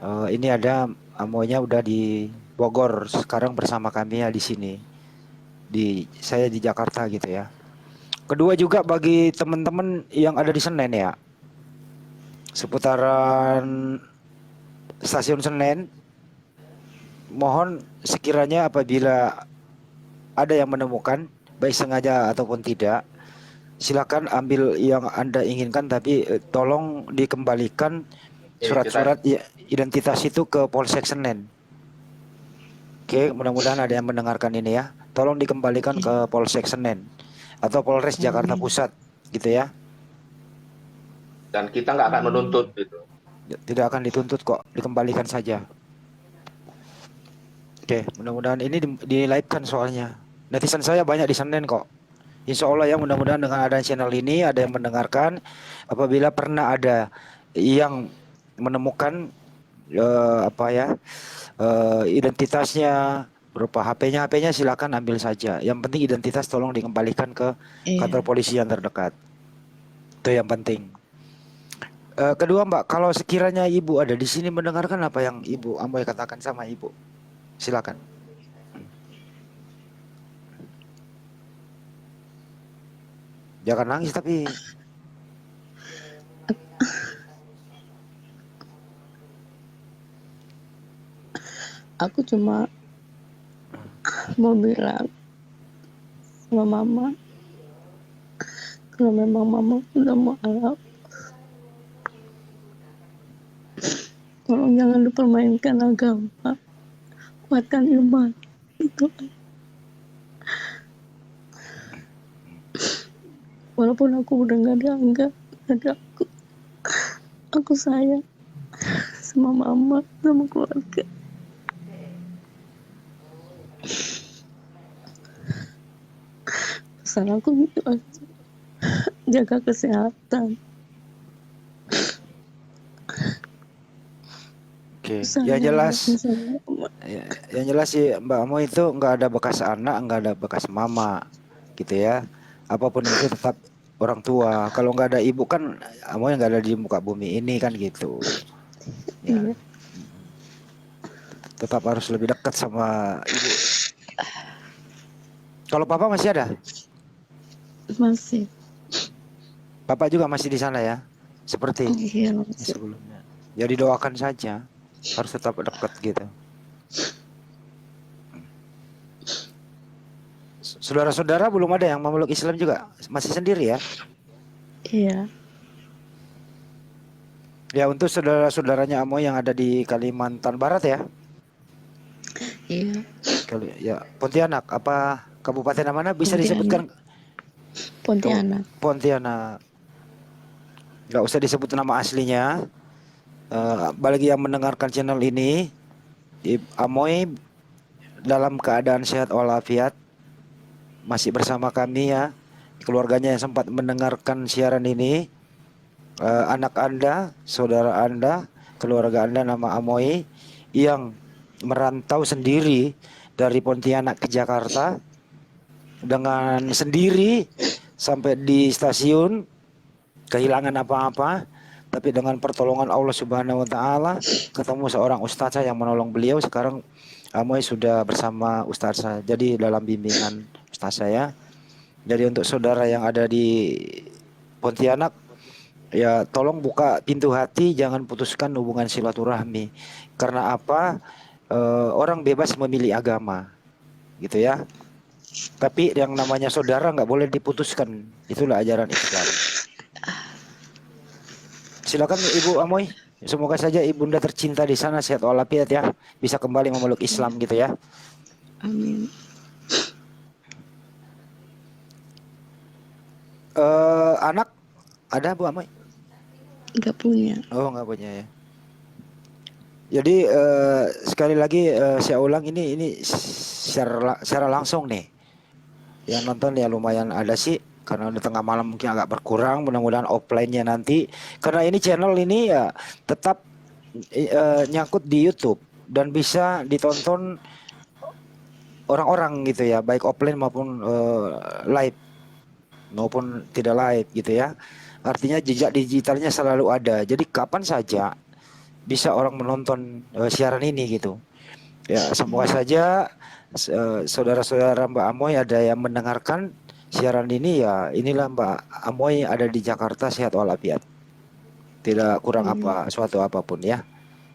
Ini ada Amoynya udah di Bogor sekarang bersama kami ya di sini. Saya di Jakarta gitu ya. Kedua juga bagi teman-teman yang ada di Senen ya. Seputaran stasiun Senen, mohon sekiranya apabila ada yang menemukan, baik sengaja ataupun tidak, silakan ambil yang Anda inginkan, tapi tolong dikembalikan surat-surat identitas itu ke Polsek Senen. Oke, mudah-mudahan ada yang mendengarkan ini ya. Tolong dikembalikan ke Polsek Senen atau Polres Jakarta Pusat gitu ya. Dan kita nggak akan menuntut gitu. Tidak akan dituntut kok, dikembalikan saja. Oke, mudah-mudahan ini di live-kan soalnya. Netizen saya banyak di Senen kok. Insya Allah ya, mudah-mudahan dengan adanya channel ini ada yang mendengarkan. Apabila pernah ada yang menemukan identitasnya berupa HP-nya silakan ambil saja. Yang penting identitas tolong dikembalikan ke kantor polisi yang terdekat. Itu yang penting. Kedua Mbak, kalau sekiranya Ibu ada di sini mendengarkan apa yang Ibu Amoy katakan sama Ibu, silakan. Jangan nangis tapi. Aku cuma mau bilang sama Mama, kalau memang Mama sudah mualaf, tolong jangan dipermainkan agama, kuatkan iman. Itu walaupun aku udah gak dianggap, ada aku sayang sama Mama, sama keluarga. Pesan aku gitu aja, jaga kesehatan. Oke, yang jelas sih Mbak Amoy itu nggak ada bekas anak, nggak ada bekas mama, gitu ya. Apapun itu tetap orang tua. Kalau nggak ada ibu kan Amoy nggak ada di muka bumi ini kan gitu. Ya. Tetap harus lebih dekat sama ibu. Kalau papa masih ada? Masih. Papa juga masih di sana ya? Seperti sebelumnya. Ya didoakan saja. Harus tetap dekat gitu. Saudara-saudara belum ada yang memeluk Islam juga? Masih sendiri ya? Iya. Ya, untuk saudara-saudaranya Amoy yang ada di Kalimantan Barat ya? Iya. Ya, Pontianak apa kabupaten mana bisa Pontianak. disebutkan? Pontianak. Pontianak. Gak usah disebut nama aslinya. Bagi yang mendengarkan channel ini, Amoy dalam keadaan sehat walafiat masih bersama kami ya. Keluarganya yang sempat mendengarkan siaran ini, anak Anda, saudara Anda, keluarga Anda nama Amoy yang merantau sendiri dari Pontianak ke Jakarta dengan sendiri sampai di stasiun, kehilangan apa-apa, tapi dengan pertolongan Allah Subhanahu wa taala ketemu seorang ustazah yang menolong beliau. Sekarang Amoy sudah bersama ustazah, jadi dalam bimbingan ustazah ya. Jadi untuk saudara yang ada di Pontianak, Ya, tolong buka pintu hati, jangan putuskan hubungan silaturahmi. Karena apa? Orang bebas memilih agama, gitu ya. Tapi yang namanya saudara nggak boleh diputuskan. Itulah ajaran Islam. Silakan Ibu Amoy. Semoga saja ibunda tercinta di sana sehat walafiat ya, bisa kembali memeluk Islam gitu ya. Amin. Anak ada Bu Amoy? Nggak punya. Oh, nggak punya ya. Jadi sekali lagi saya ulang, ini secara langsung nih. Yang nonton ya lumayan ada sih, karena di tengah malam mungkin agak berkurang. Mudah-mudahan offline-nya nanti, karena ini channel ini ya tetap nyangkut di YouTube dan bisa ditonton orang-orang gitu ya, baik offline maupun live maupun tidak live gitu ya. Artinya jejak digitalnya selalu ada. Jadi kapan saja bisa orang menonton siaran ini gitu. Ya, semoga saja saudara-saudara Mbak Amoy ada yang mendengarkan siaran ini ya. Inilah Mbak Amoy ada di Jakarta sehat walafiat. Tidak kurang apa suatu apapun ya.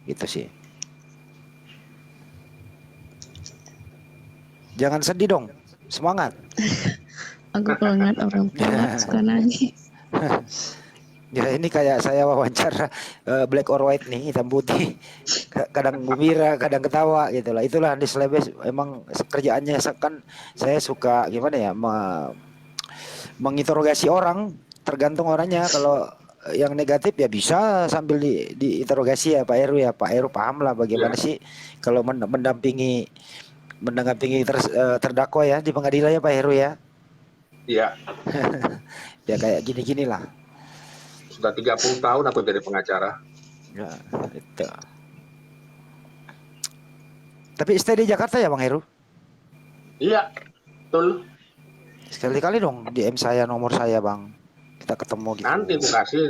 Gitu sih. Jangan sedih dong. Semangat. Aku kalau ngeliat orang tua suka nangis. Ya ini kayak saya wawancara black or white nih, hitam putih. Kadang gembira, kadang ketawa gitu lah. Itulah Andi Slebes, emang kerjaannya kan saya suka gimana ya, menginterogasi orang, tergantung orangnya. Kalau yang negatif ya bisa sambil diinterogasi ya Pak Heru ya. Pak Heru paham lah bagaimana sih kalau mendampingi terdakwa ya di pengadilan ya Pak Heru ya. Iya. Ya kayak gini-gini lah. Sudah 30 tahun aku jadi pengacara. Ya, itu. Tapi stay di Jakarta ya Bang Heru? Iya, betul. Sekali-kali dong DM saya, nomor saya Bang. Kita ketemu gitu. Nanti aku kasih.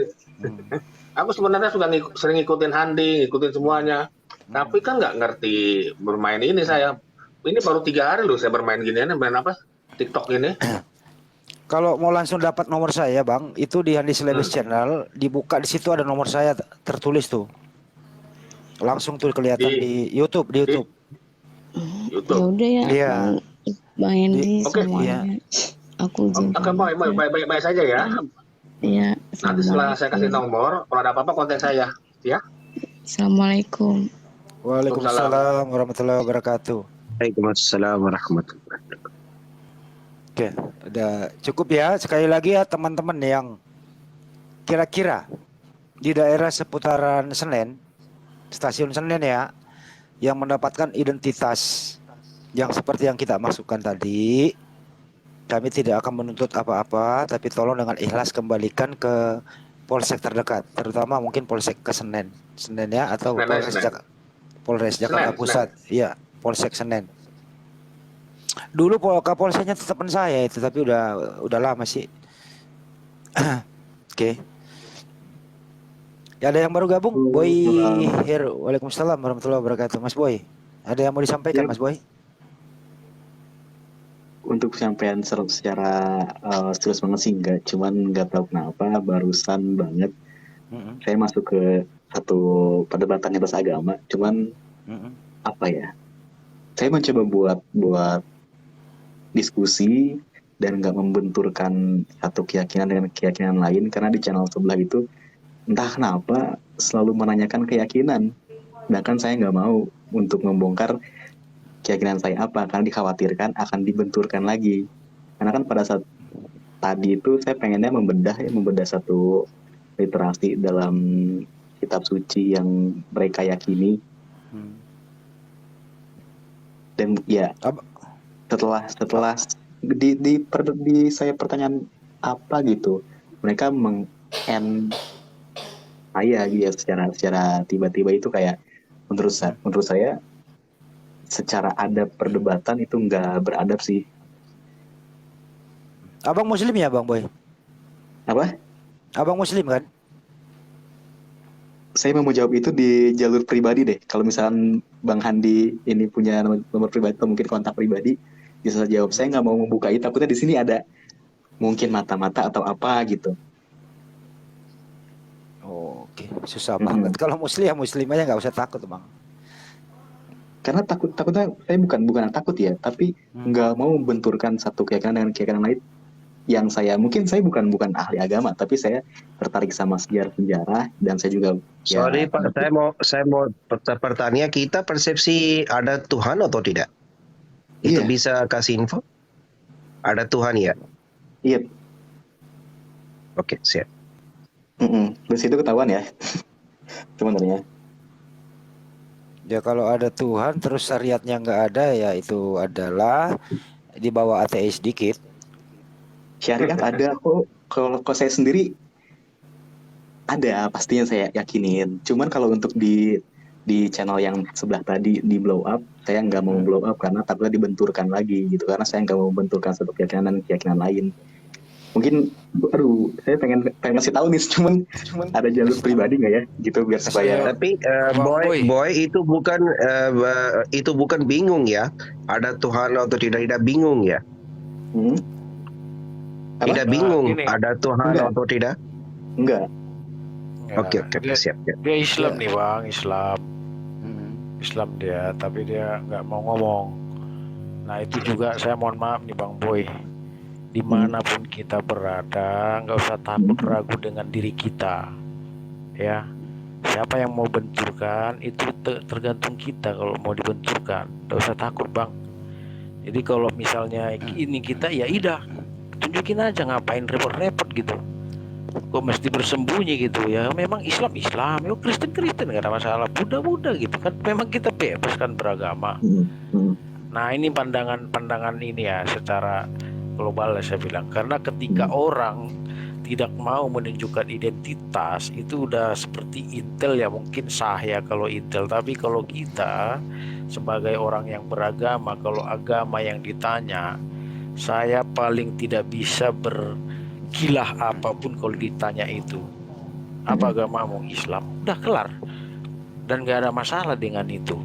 Aku sebenarnya sudah sering ngikutin Handi, ngikutin semuanya. Tapi kan nggak ngerti bermain ini saya. Ini baru 3 hari loh saya bermain ginian, main apa? TikTok ini. Kalau mau langsung dapat nomor saya Bang, itu di Handi Slebes Channel, dibuka di situ ada nomor saya tertulis tuh. Langsung tuh kelihatan di YouTube, YouTube. Ya udah ya. Iya. Bang Hendy Oke, semuanya. iya. Aku izin. Oke, baik saja ya. Iya. Nanti setelah saya kasih nomor, kalau ada apa-apa kontak saya, ya. Assalamualaikum. Waalaikumsalam warahmatullahi wabarakatuh. Waalaikumsalam warahmatullahi wabarakatuh. Oke, udah cukup ya. Sekali lagi ya teman-teman yang kira-kira di daerah seputaran Senen, stasiun Senen ya, yang mendapatkan identitas yang seperti yang kita masukkan tadi, kami tidak akan menuntut apa-apa, tapi tolong dengan ikhlas kembalikan ke polsek terdekat, terutama mungkin polsek ke Senen ya, atau Polres Jakarta Pusat, iya, polsek Senen. Dulu kapolseknya tetapan saya itu, tapi udah lama sih. Oke. Ya, ada yang baru gabung? Boy Heru. Waalaikumsalam warahmatullahi wabarakatuh. Mas Boy, ada yang mau disampaikan Mas Boy? Untuk penyampaian secara serius banget sih enggak, cuman nggak tahu kenapa barusan banget saya masuk ke satu perdebatan atas agama, cuman apa ya, saya mencoba buat diskusi dan nggak membenturkan satu keyakinan dengan keyakinan lain, karena di channel sebelah itu entah kenapa selalu menanyakan keyakinan, bahkan saya nggak mau untuk membongkar keyakinan saya apa, karena dikhawatirkan akan dibenturkan lagi. Karena kan pada saat tadi itu saya pengennya membedah satu literasi dalam kitab suci yang mereka yakini. Dan ya setelah di saya pertanyaan apa gitu, mereka meng-end saya gitu secara tiba-tiba. Itu kayak menurut saya secara adab perdebatan itu nggak beradab sih. Abang Muslim ya Bang Boy? Apa? Abang Muslim kan? Saya mau jawab itu di jalur pribadi deh. Kalau misalkan Bang Handi ini punya nomor pribadi atau mungkin kontak pribadi, bisa jawab. Saya nggak mau membuka itu, takutnya di sini ada mungkin mata-mata atau apa gitu. Oke, susah banget. Kalau muslim ya muslim aja, nggak usah takut bang. Karena takutnya saya bukan takut ya, tapi nggak mau membenturkan satu keyakinan dengan keyakinan lain. Yang mungkin saya bukan ahli agama, tapi saya tertarik sama sejarah dan saya juga Sorry Pak, saya mau bertanya, kita persepsi ada Tuhan atau tidak? Itu Iya. bisa kasih info? Ada Tuhan ya? Iya. Oke, siap. Dari situ ketahuan ya sebenarnya. Ya kalau ada Tuhan terus syariatnya nggak ada, ya itu adalah di bawah ateis dikit. Syariat ada kok. Kalau saya sendiri ada, pastinya saya yakinin. Cuman kalau untuk di channel yang sebelah tadi di blow up, saya nggak mau blow up karena takutnya dibenturkan lagi gitu. Karena saya nggak mau membenturkan satu keyakinan dan keyakinan lain. Mungkin, saya pengen ngasih tahu nih, cuman ada jalur pribadi nggak ya, gitu biar supaya. Tapi boy itu bukan bingung ya. Ada Tuhan atau tidak bingung ya? Tidak bingung ada Tuhan atau tidak? Enggak. Oke, siap. Dia Islam nih bang, Islam dia, tapi dia nggak mau ngomong. Nah itu juga saya mohon maaf nih bang Boy. Dimanapun kita berada, nggak usah takut ragu dengan diri kita, ya. Siapa yang mau benturkan itu tergantung kita. Kalau mau dibenturkan, nggak usah takut bang. Jadi kalau misalnya ini kita, ya idah, tunjukin aja, ngapain repot-repot gitu. Kok mesti bersembunyi gitu ya? Memang Islam, ya Kristen nggak ada masalah, Buddha gitu kan. Memang kita bebas kan beragama. Nah ini pandangan ini ya secara global saya bilang, karena ketika orang tidak mau menunjukkan identitas itu udah seperti Intel ya, mungkin sah ya kalau Intel, tapi kalau kita sebagai orang yang beragama, kalau agama yang ditanya, saya paling tidak bisa berkilah apapun kalau ditanya itu apa agamamu, Islam, udah kelar dan gak ada masalah dengan itu.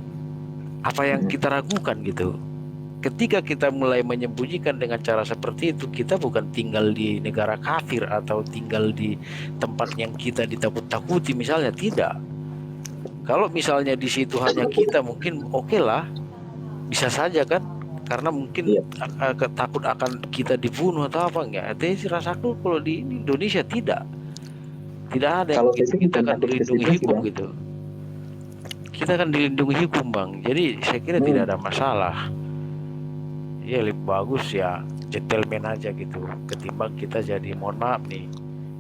Apa yang kita ragukan gitu? Ketika kita mulai menyembunyikan dengan cara seperti itu, kita bukan tinggal di negara kafir atau tinggal di tempat yang kita ditakut-takuti misalnya, tidak. Kalau misalnya di situ hanya kita, mungkin oke lah, bisa saja kan, karena mungkin takut akan kita dibunuh atau apa enggak. Tapi rasaku kalau di Indonesia tidak ada yang kita akan dilindungi hukum gitu. Kita akan dilindungi hukum bang, jadi saya kira tidak ada masalah. Ya lebih bagus ya gentleman aja gitu, ketimbang kita jadi, mohon maaf nih,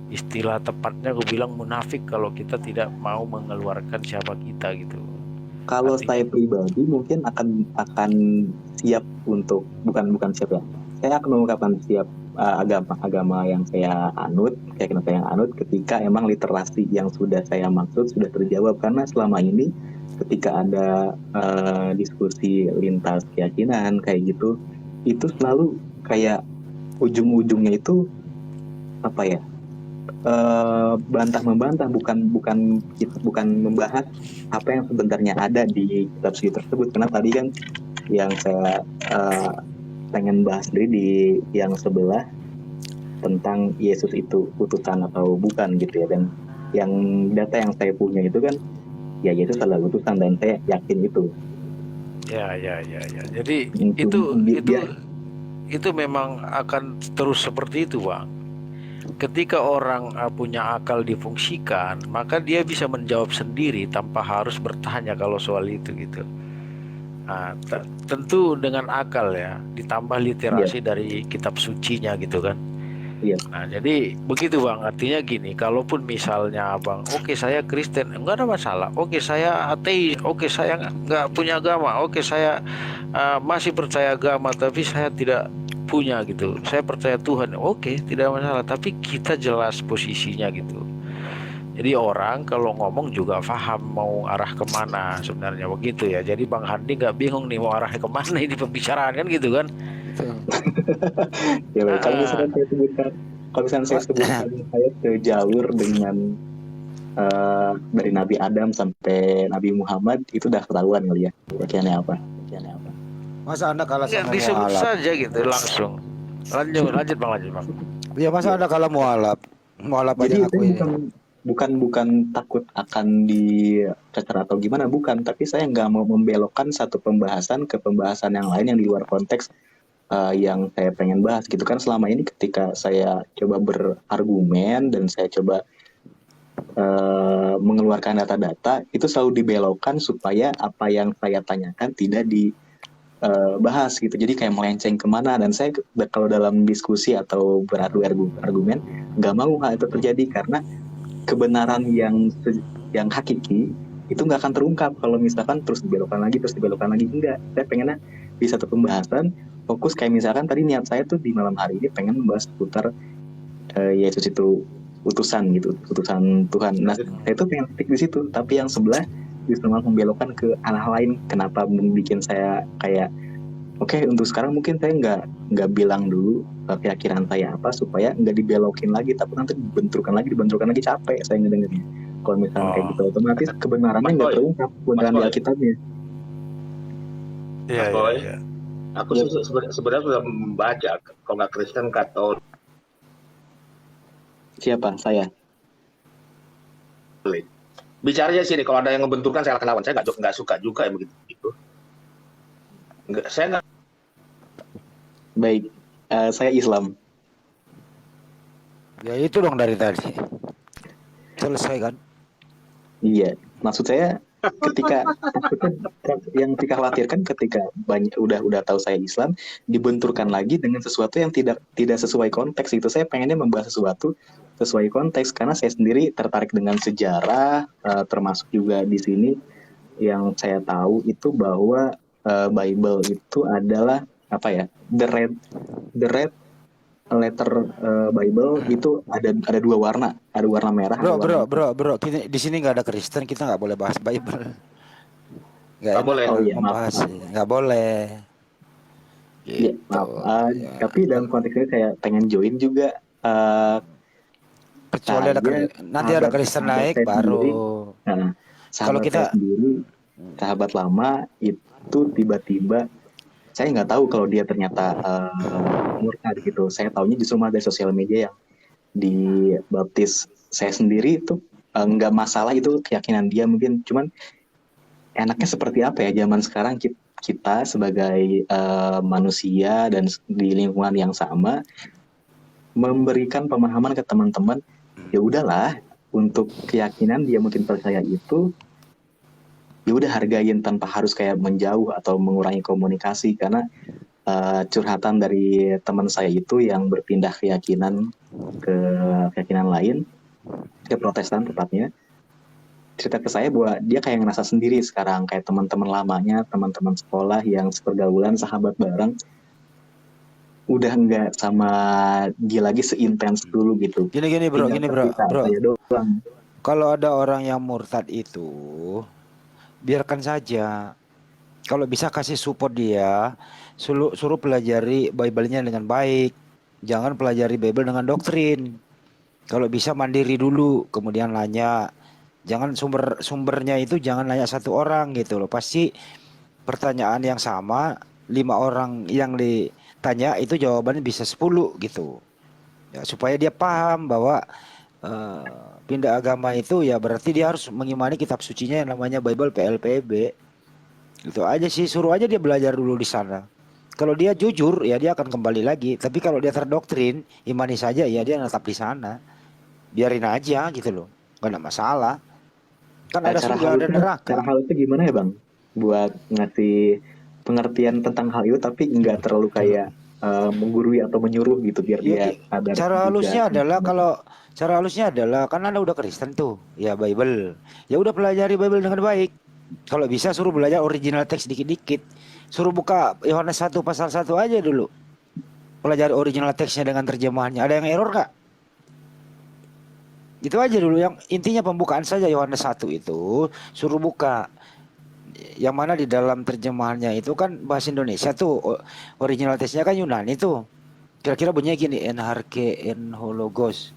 istilah tepatnya gue bilang munafik kalau kita tidak mau mengeluarkan siapa kita gitu. Kalau saya pribadi mungkin akan siap untuk bukan siap ya. Saya akan mengungkapkan siap agama yang saya anut, keyakinan saya yang anut, ketika emang literasi yang sudah saya maksud sudah terjawab. Karena selama ini ketika ada diskusi lintas keyakinan kayak gitu, itu selalu kayak ujung-ujungnya itu apa ya, bantah-membantah, bukan membahas apa yang sebenarnya ada di kitab suci tersebut. Karena tadi kan yang saya pengen bahas sendiri di yang sebelah tentang Yesus itu utusan atau bukan gitu ya, dan yang data yang saya punya itu kan ya Yesus adalah utusan dan saya yakin itu. Ya. Jadi itu memang akan terus seperti itu bang. Ketika orang punya akal difungsikan, maka dia bisa menjawab sendiri tanpa harus bertanya kalau soal itu gitu. Nah, tentu dengan akal ya, ditambah literasi dari kitab sucinya gitu kan. Nah jadi begitu bang, artinya gini, kalaupun misalnya abang, oke saya Kristen, enggak ada masalah, oke saya ateis, oke saya nggak punya agama, oke saya masih percaya agama tapi saya tidak punya gitu, saya percaya Tuhan, oke tidak masalah, tapi kita jelas posisinya gitu. Jadi orang kalau ngomong juga paham mau arah kemana sebenarnya begitu ya. Jadi Bang Handi nggak bingung nih mau arahnya kemana ini pembicaraan kan gitu kan. Ya baik, kalau misalkan saya sebutkan saya sejalur dengan dari Nabi Adam sampai Nabi Muhammad, itu udah ketahuan kali ya keyakinannya apa. Masa Anda kalah sama disebut mualaf? saja gitu langsung. Lanjut bang. Ya masa Anda kalah mualaf? Mualaf aja Jadi ngaku ini. bukan takut akan dicecer atau gimana, bukan, tapi saya nggak mau membelokkan satu pembahasan ke pembahasan yang lain yang di luar konteks yang saya pengen bahas gitu kan. Selama ini ketika saya coba berargumen dan saya coba mengeluarkan data-data, itu selalu dibelokkan supaya apa yang saya tanyakan tidak dibahas gitu. Jadi kayak melenceng kemana, dan saya kalau dalam diskusi atau beradu argumen nggak mau hal itu terjadi, karena kebenaran yang hakiki itu nggak akan terungkap kalau misalkan terus dibelokkan lagi. Enggak, saya pengennya di satu pembahasan fokus. Kayak misalkan tadi niat saya tuh di malam hari ini pengen membahas seputar Yesus itu utusan gitu, utusan Tuhan. Nah, saya tuh pengen stick di situ, tapi yang sebelah justru malah membelokkan ke arah lain. Kenapa bikin saya kayak oke, untuk sekarang mungkin saya nggak bilang dulu keyakinan saya apa, supaya nggak dibelokin lagi, tapi nanti dibenturkan lagi, capek saya ngedengernya. Kalau misalnya kayak gitu, otomatis kebenarannya nggak terungkap, kebenaran di Alkitabnya. Iya, Mas Boy, iya. aku sebenarnya sudah membaca, kalau nggak Kristen Katolik. Siapa? Saya. Bicaranya sini, kalau ada yang ngebenturkan saya akan lawan. Saya nggak suka juga yang begitu. Saya nggak. Baik, saya Islam. Ya itu dong dari tadi. Selesai kan? Iya, maksud saya ketika yang dikhawatirkan ketika udah tahu saya Islam, dibenturkan lagi dengan sesuatu yang tidak sesuai konteks itu. Saya pengennya membahas sesuatu sesuai konteks, karena saya sendiri tertarik dengan sejarah, termasuk juga di sini yang saya tahu itu bahwa Bible itu adalah apa ya, the red letter Bible itu ada dua warna, ada warna merah. Bro, di sini nggak ada Kristen, kita nggak boleh bahas Bible. Nggak boleh. Oh iya, membahas, nggak boleh. Ya, Gitu. maaf. Ya. Tapi dalam konteks ini saya pengen join juga. Kecuali nanti ada Kristen naik baru. Nah, Kalau kita saya sendiri, sahabat lama itu tiba-tiba saya nggak tahu kalau dia ternyata murtad gitu. Saya taunya justru malah dari sosial media yang dibaptis. Saya sendiri itu nggak masalah itu keyakinan dia, mungkin cuman enaknya seperti apa ya zaman sekarang kita sebagai manusia dan di lingkungan yang sama memberikan pemahaman ke teman-teman, ya udahlah, untuk keyakinan dia mungkin percaya itu, ya udah hargain tanpa harus kayak menjauh atau mengurangi komunikasi. Karena curhatan dari teman saya itu yang berpindah keyakinan ke keyakinan lain, ke Protestan tepatnya, cerita ke saya bahwa dia kayak ngerasa sendiri sekarang, kayak teman-teman lamanya, teman-teman sekolah yang sepergaulan, sahabat bareng, udah nggak sama dia lagi seintens dulu gitu. Gini bro. Saya doang. Kalau ada orang yang murtad itu, biarkan saja. Kalau bisa kasih support dia, suruh pelajari Bible-nya dengan baik. Jangan pelajari Bible dengan doktrin. Kalau bisa mandiri dulu, kemudian nanya. Jangan sumbernya itu jangan nanya satu orang gitu loh. Pasti pertanyaan yang sama, 5 orang yang ditanya itu jawabannya bisa 10 gitu. Ya, supaya dia paham bahwa pindah agama itu ya berarti dia harus mengimani kitab sucinya yang namanya Bible PLPB. Itu aja sih, suruh aja dia belajar dulu di sana. Kalau dia jujur ya dia akan kembali lagi. Tapi kalau dia terdoktrin, imani saja ya dia tetap di sana. Biarin aja gitu loh. Gak ada masalah. Kan ada surga, ada neraka. Cara hal itu gimana ya Bang? Buat ngasih pengertian tentang hal itu tapi nggak terlalu kayak menggurui atau menyuruh gitu, biar dia sadar. Cara halusnya adalah kan Anda udah Kristen tuh, ya Bible. Ya udah pelajari Bible dengan baik. Kalau bisa suruh belajar original teks dikit-dikit. Suruh buka Yohanes 1 pasal 1 aja dulu. Pelajari original teksnya dengan terjemahannya. Ada yang error nggak? Itu aja dulu, yang intinya pembukaan saja Yohanes 1 itu suruh buka. Yang mana di dalam terjemahannya itu kan bahasa Indonesia tuh, original teksnya kan Yunani tuh. Kira-kira bunyinya gini, en hologos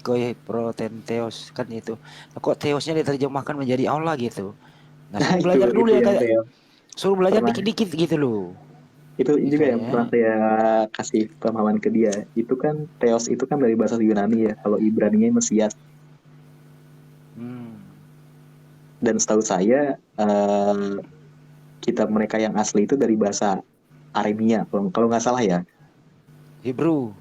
koi protenteos, kan itu. Nah, kok teosnya diterjemahkan menjadi Allah gitu. Nah, suruh belajar dulu ya kayak suruh belajar dikit-dikit gitu loh. Itu juga yang pernah saya kasih pemahaman ke dia. Itu kan Theos itu kan dari bahasa Yunani ya. Kalau Ibraninya Mesias. Dan setahu saya kitab mereka yang asli itu dari bahasa Arabia, kalau nggak salah ya. Hebrew.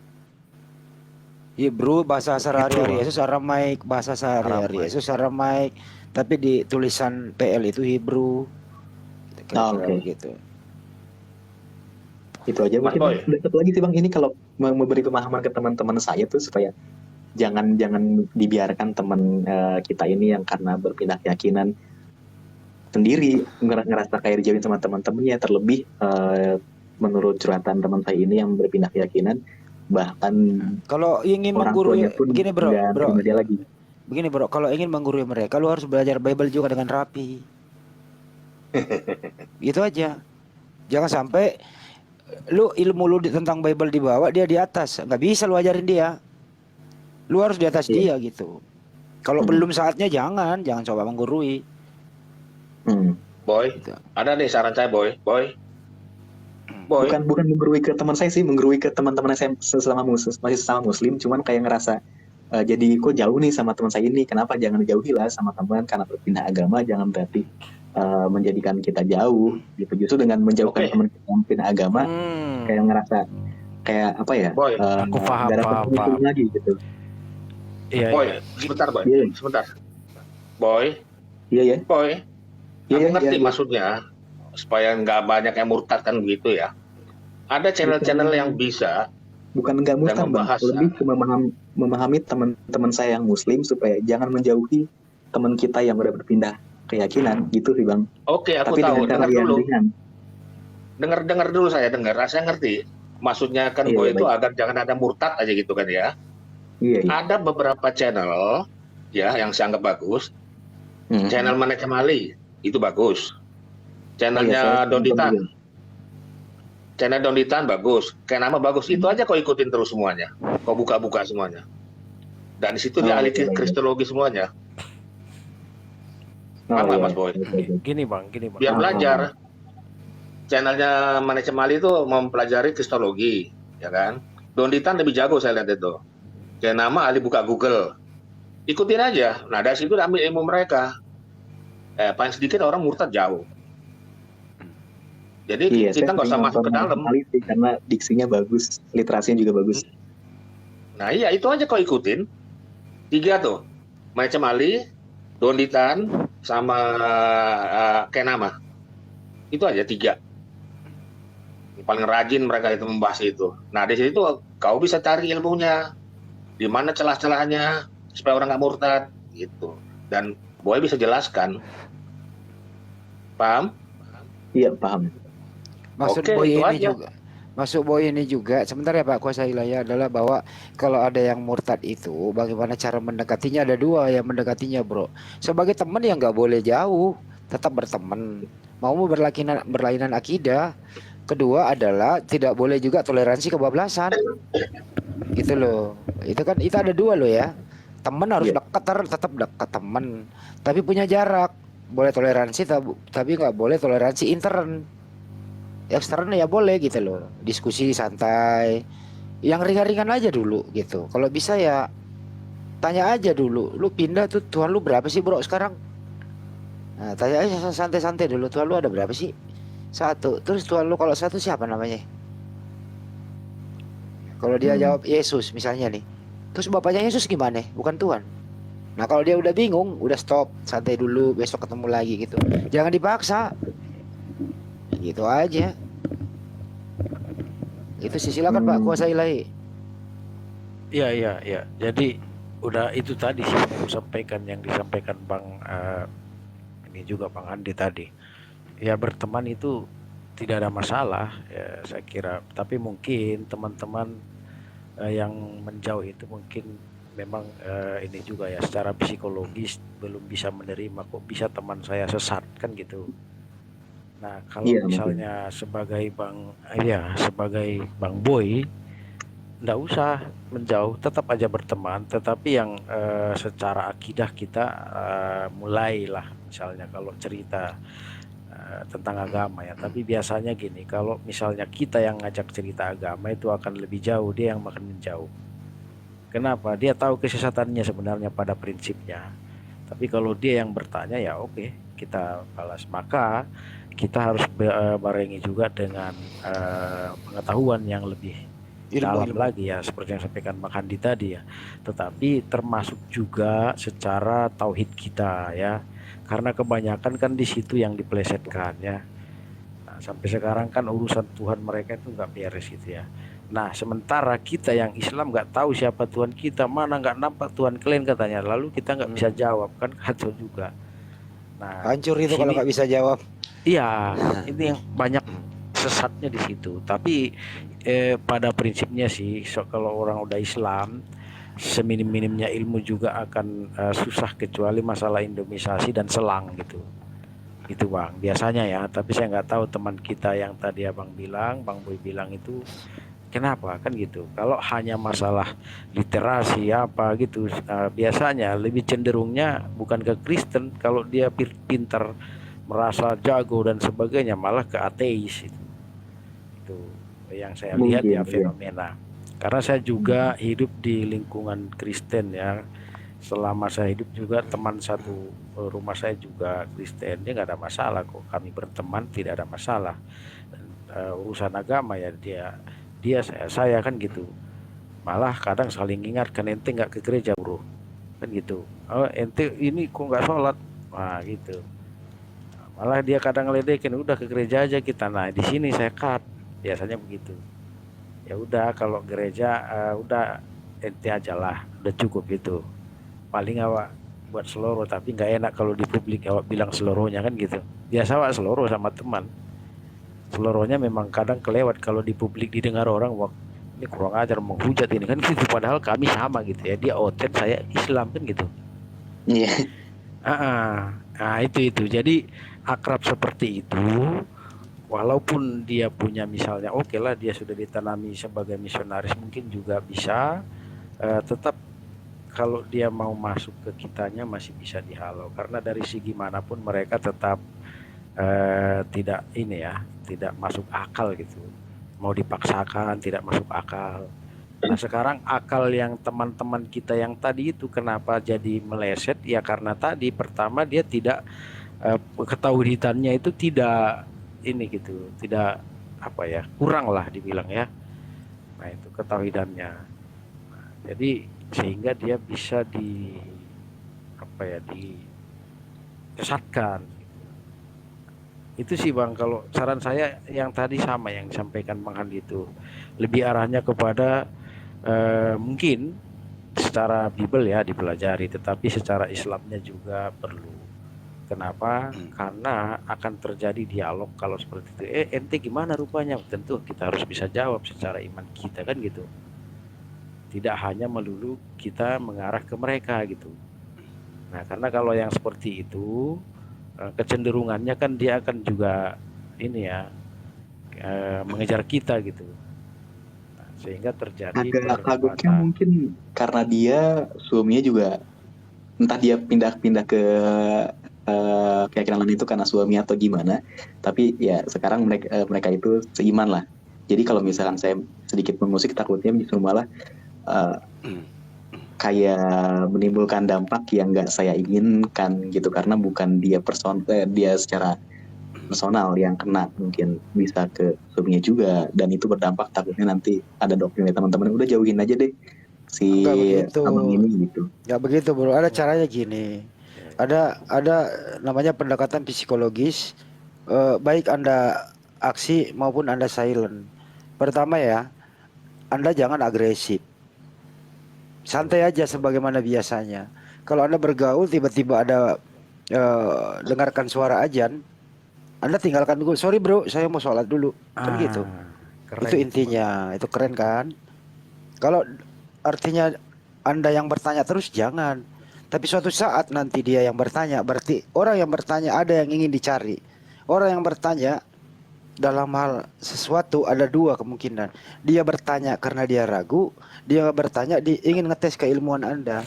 Hebrew bahasa sehari-hari Bang. Yesus, Aramaik bahasa sehari-hari Aramaik. Yesus, Aramaik, tapi di tulisan PL itu Hebrew. Kira-kira Oke. begitu. Itu aja Mas mungkin. Boy. Ada satu lagi sih Bang, ini kalau memberi pemahaman ke teman-teman saya tuh supaya jangan dibiarkan teman kita ini yang karena berpindah keyakinan sendiri ngerasa kayak dijauhin sama teman-temannya, terlebih menurut curhatan teman saya ini yang berpindah keyakinan, bahkan Kalau ingin orang menggurui, tuanya pun begini bro, nggak terima dia lagi. begini bro, kalau ingin menggurui mereka, lu harus belajar Bible juga dengan rapi. Gitu aja. Jangan sampai lu ilmu lu tentang Bible dibawa, dia di atas. Nggak bisa lu ajarin dia. Lu harus di atas dia gitu. Kalau belum saatnya jangan coba menggurui. Boy, Gitu. ada nih saran saya Boy. Boy. Bukan menggurui ke teman saya sih, menggurui ke teman-teman saya masih sesama muslim, cuman kayak ngerasa jadi kok jauh nih sama teman saya ini, kenapa jangan dijauhi lah sama teman, karena berpindah agama jangan berarti menjadikan kita jauh gitu. Justru dengan menjauhkan Oke. teman kita yang pindah agama, kayak ngerasa kayak apa ya, Boy, aku paham, nggak dapat paham. muslim lagi gitu. Iya, Boy, iya. sebentar Boy, Iya. sebentar. Boy, Iya ya. Boy, Iya, aku ngerti iya. maksudnya supaya nggak banyak yang murtad kan begitu ya. Ada channel-channel yang bisa Bukan nggak murtad Bang, membahas, lebih ke memahami teman-teman saya yang muslim supaya jangan menjauhi teman kita yang udah berpindah keyakinan gitu sih Bang. Oke, aku Tapi tahu. dengan cara Dengar yang dulu. ringan. Dengar dulu saya ngerti. Maksudnya kan Iya, Boy itu baik. agar jangan ada murtad aja gitu kan ya. Iya, iya. Ada beberapa channel ya yang saya anggap bagus. Channel Manajem Ali itu bagus. Channelnya saya Donditan. nonton juga. Channel Donditan bagus. Kayak nama bagus. Itu aja kau ikutin terus semuanya. Kau buka-buka semuanya. Dan di situ dia ahli oke, baik. kristologi semuanya. Oh, Paham nggak, iya. Mas Boy? Gini bang. Biar belajar. Channelnya Manajem Ali itu mempelajari kristologi, ya kan? Donditan lebih jago saya lihat itu. Kayak nama ahli buka Google. Ikutin aja. Nah dari situ ambil ilmu mereka. Paling sedikit orang murtad jauh. Jadi Iya, kita saya nggak usah sering masuk ke nonton dalam. Ali sih, karena diksinya bagus, literasinya juga bagus. Nah iya itu aja kau ikutin. 3 tuh. Manajem Ali, Donditan, sama Kenama. Itu aja 3. Paling rajin mereka itu membahas itu. Nah di situ kau bisa cari ilmunya. Di mana celah-celahnya supaya orang nggak murtad gitu. Dan Boy bisa jelaskan. Paham? Iya, paham. Maksud Oke, Boy itu ini aja. juga. Maksud Boy ini juga sebentar ya Pak Kuasa Ilahiyah adalah bahwa kalau ada yang murtad itu bagaimana cara mendekatinya, ada 2 yang mendekatinya bro. Sebagai teman ya nggak boleh jauh, tetap berteman. Mau berlainan akidah. Kedua adalah tidak boleh juga toleransi kebablasan. Gitu loh. Itu kan itu ada 2 loh ya. Teman harus Iya. dekat, tetap dekat teman. Tapi punya jarak. Boleh toleransi tapi nggak boleh toleransi intern. Ekstern ya boleh gitu loh. Diskusi santai. Yang ringan-ringan aja dulu gitu. Kalau bisa ya tanya aja dulu. Lu pindah tuh Tuhan lu berapa sih bro sekarang? Nah, tanya aja santai-santai dulu. Tuhan lu ada berapa sih? 1. Terus Tuhan lu kalau 1 siapa namanya? Kalau dia jawab Yesus misalnya nih. Terus bapaknya Yesus gimana? Bukan Tuhan. Nah kalau dia udah bingung, udah stop, santai dulu, besok ketemu lagi gitu. Jangan dipaksa. Gitu aja. Itu sih silakan Pak Kuasa Ilahi. Iya. Jadi udah itu tadi sih yang aku sampaikan, yang disampaikan Bang ini juga Bang Andi tadi. Ya berteman itu tidak ada masalah ya saya kira. Tapi mungkin teman-teman yang menjauh itu mungkin memang ini juga ya secara psikologis belum bisa menerima kok bisa teman saya sesat kan gitu. Nah kalau Iya, misalnya sebagai sebagai Bang Boy nggak usah menjauh, tetap aja berteman, tetapi yang secara akidah kita mulailah misalnya kalau cerita tentang agama ya. Tapi biasanya gini, kalau misalnya kita yang ngajak cerita agama itu akan lebih jauh, dia yang makin menjauh. Kenapa? Dia tahu kesesatannya sebenarnya pada prinsipnya. Tapi kalau dia yang bertanya ya oke, kita balas. Maka kita harus barengi juga dengan pengetahuan yang lebih dalam Ilmu. lagi ya, seperti yang sampaikan Bang Handi tadi ya. Tetapi termasuk juga secara tauhid kita ya. Karena kebanyakan kan di situ yang dipelesetkan ya. Nah, sampai sekarang kan urusan Tuhan mereka itu nggak beres gitu ya. Nah, sementara kita yang Islam nggak tahu siapa Tuhan kita, mana nggak nampak Tuhan kalian katanya. Lalu kita nggak bisa jawab, kan kacau juga. Nah, Hancur di itu kalau sini nggak bisa jawab. iya, ini yang banyak sesatnya di situ. Tapi pada prinsipnya sih, kalau orang udah Islam, seminim-minimnya ilmu juga akan susah kecuali masalah indomisasi dan selang gitu. Itu Bang, biasanya ya. Tapi saya nggak tahu teman kita yang tadi Abang bilang, Bang Boy bilang itu kenapa kan gitu. Kalau hanya masalah literasi apa gitu, biasanya lebih cenderungnya bukan ke Kristen. Kalau dia pintar, merasa jago dan sebagainya, malah ke ateis itu yang saya lihat Mungkin, ya iya. fenomena. Karena saya juga hidup di lingkungan Kristen ya. Selama saya hidup juga teman satu rumah saya juga Kristen, dia nggak ada masalah kok. Kami berteman tidak ada masalah. Urusan agama ya dia saya kan gitu. Malah kadang saling ingatkan, ente nggak ke gereja bro, kan gitu. Oh ente ini kok nggak sholat, nah gitu. Malah dia kadang ngeledekin, udah ke gereja aja kita. Nah di sini saya cut, biasanya begitu. Ya udah kalau gereja udah ente aja lah, udah cukup itu. Paling awak buat seloro, tapi nggak enak kalau di publik awak bilang seloronya kan gitu. Biasa awak seloro sama teman. Seloronya memang kadang kelewat kalau di publik didengar orang, wah ini kurang ajar menghujat ini kan gitu. Padahal kami sama gitu ya, dia oten saya Islam kan gitu. Iya. Nah itu jadi akrab seperti itu. Walaupun dia punya misalnya oke lah dia sudah ditanami sebagai misionaris, mungkin juga bisa tetap kalau dia mau masuk ke kitanya masih bisa dihalau, karena dari segi manapun mereka tetap tidak ini ya, tidak masuk akal gitu. Mau dipaksakan tidak masuk akal. Nah sekarang akal yang teman-teman kita yang tadi itu kenapa jadi meleset ya, karena tadi pertama dia tidak ketauhidannya itu tidak ini gitu, tidak apa ya, kurang lah dibilang ya. Nah itu ketauhidannya. Nah, jadi sehingga dia bisa disesatkan. Itu sih Bang, kalau saran saya yang tadi sama yang disampaikan Bang Handi itu lebih arahnya kepada mungkin secara Bible ya dipelajari, tetapi secara Islamnya juga perlu. Kenapa? Karena akan terjadi dialog kalau seperti itu. Ente gimana rupanya? Tentu kita harus bisa jawab secara iman kita kan gitu. Tidak hanya melulu kita mengarah ke mereka gitu. Nah karena kalau yang seperti itu kecenderungannya kan dia akan juga ini ya mengejar kita gitu. Nah, sehingga terjadi Agak kagoknya mungkin karena dia suaminya juga entah dia pindah-pindah ke keyakinan lain itu karena suami atau gimana, tapi ya sekarang mereka itu seiman lah. Jadi kalau misalkan saya sedikit mengusik, takutnya justru malah kayak menimbulkan dampak yang nggak saya inginkan gitu, karena bukan dia dia secara personal yang kena, mungkin bisa ke suaminya juga, dan itu berdampak takutnya nanti ada doktrin dari teman-teman, udah jauhin aja deh si abang ini gitu. Nggak begitu bro, ada caranya gini. Ada namanya pendekatan psikologis, baik Anda aksi maupun Anda silent. Pertama ya, Anda jangan agresif. Santai aja sebagaimana biasanya. Kalau Anda bergaul tiba-tiba ada dengarkan suara azan, Anda tinggalkan dulu. Sorry bro, saya mau sholat dulu. Kan gitu. Itu intinya. Itu keren kan? Kalau artinya Anda yang bertanya terus jangan. Tapi suatu saat nanti dia yang bertanya, berarti orang yang bertanya ada yang ingin dicari. Orang yang bertanya dalam hal sesuatu ada dua kemungkinan. Dia bertanya karena dia ragu, dia bertanya ingin ngetes keilmuan Anda.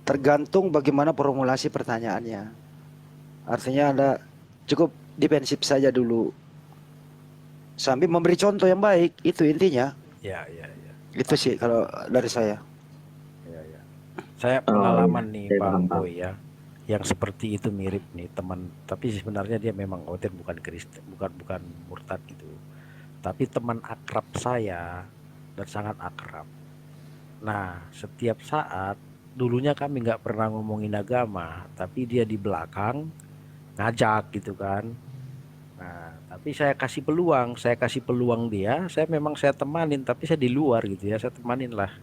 Tergantung bagaimana formulasi pertanyaannya. Artinya Anda cukup defensif saja dulu, sambil memberi contoh yang baik. Itu intinya. Ya. Itu sih kalau dari saya. Saya pengalaman nih Bang Boy ya. yang seperti itu mirip nih teman, tapi sebenarnya dia memang Oten bukan Kristen, bukan murtad gitu. Tapi teman akrab saya dan sangat akrab. Nah, setiap saat dulunya kami nggak pernah ngomongin agama, tapi dia di belakang ngajak gitu kan. Nah, tapi saya kasih peluang dia, saya temanin, tapi saya di luar gitu ya, saya temanin lah.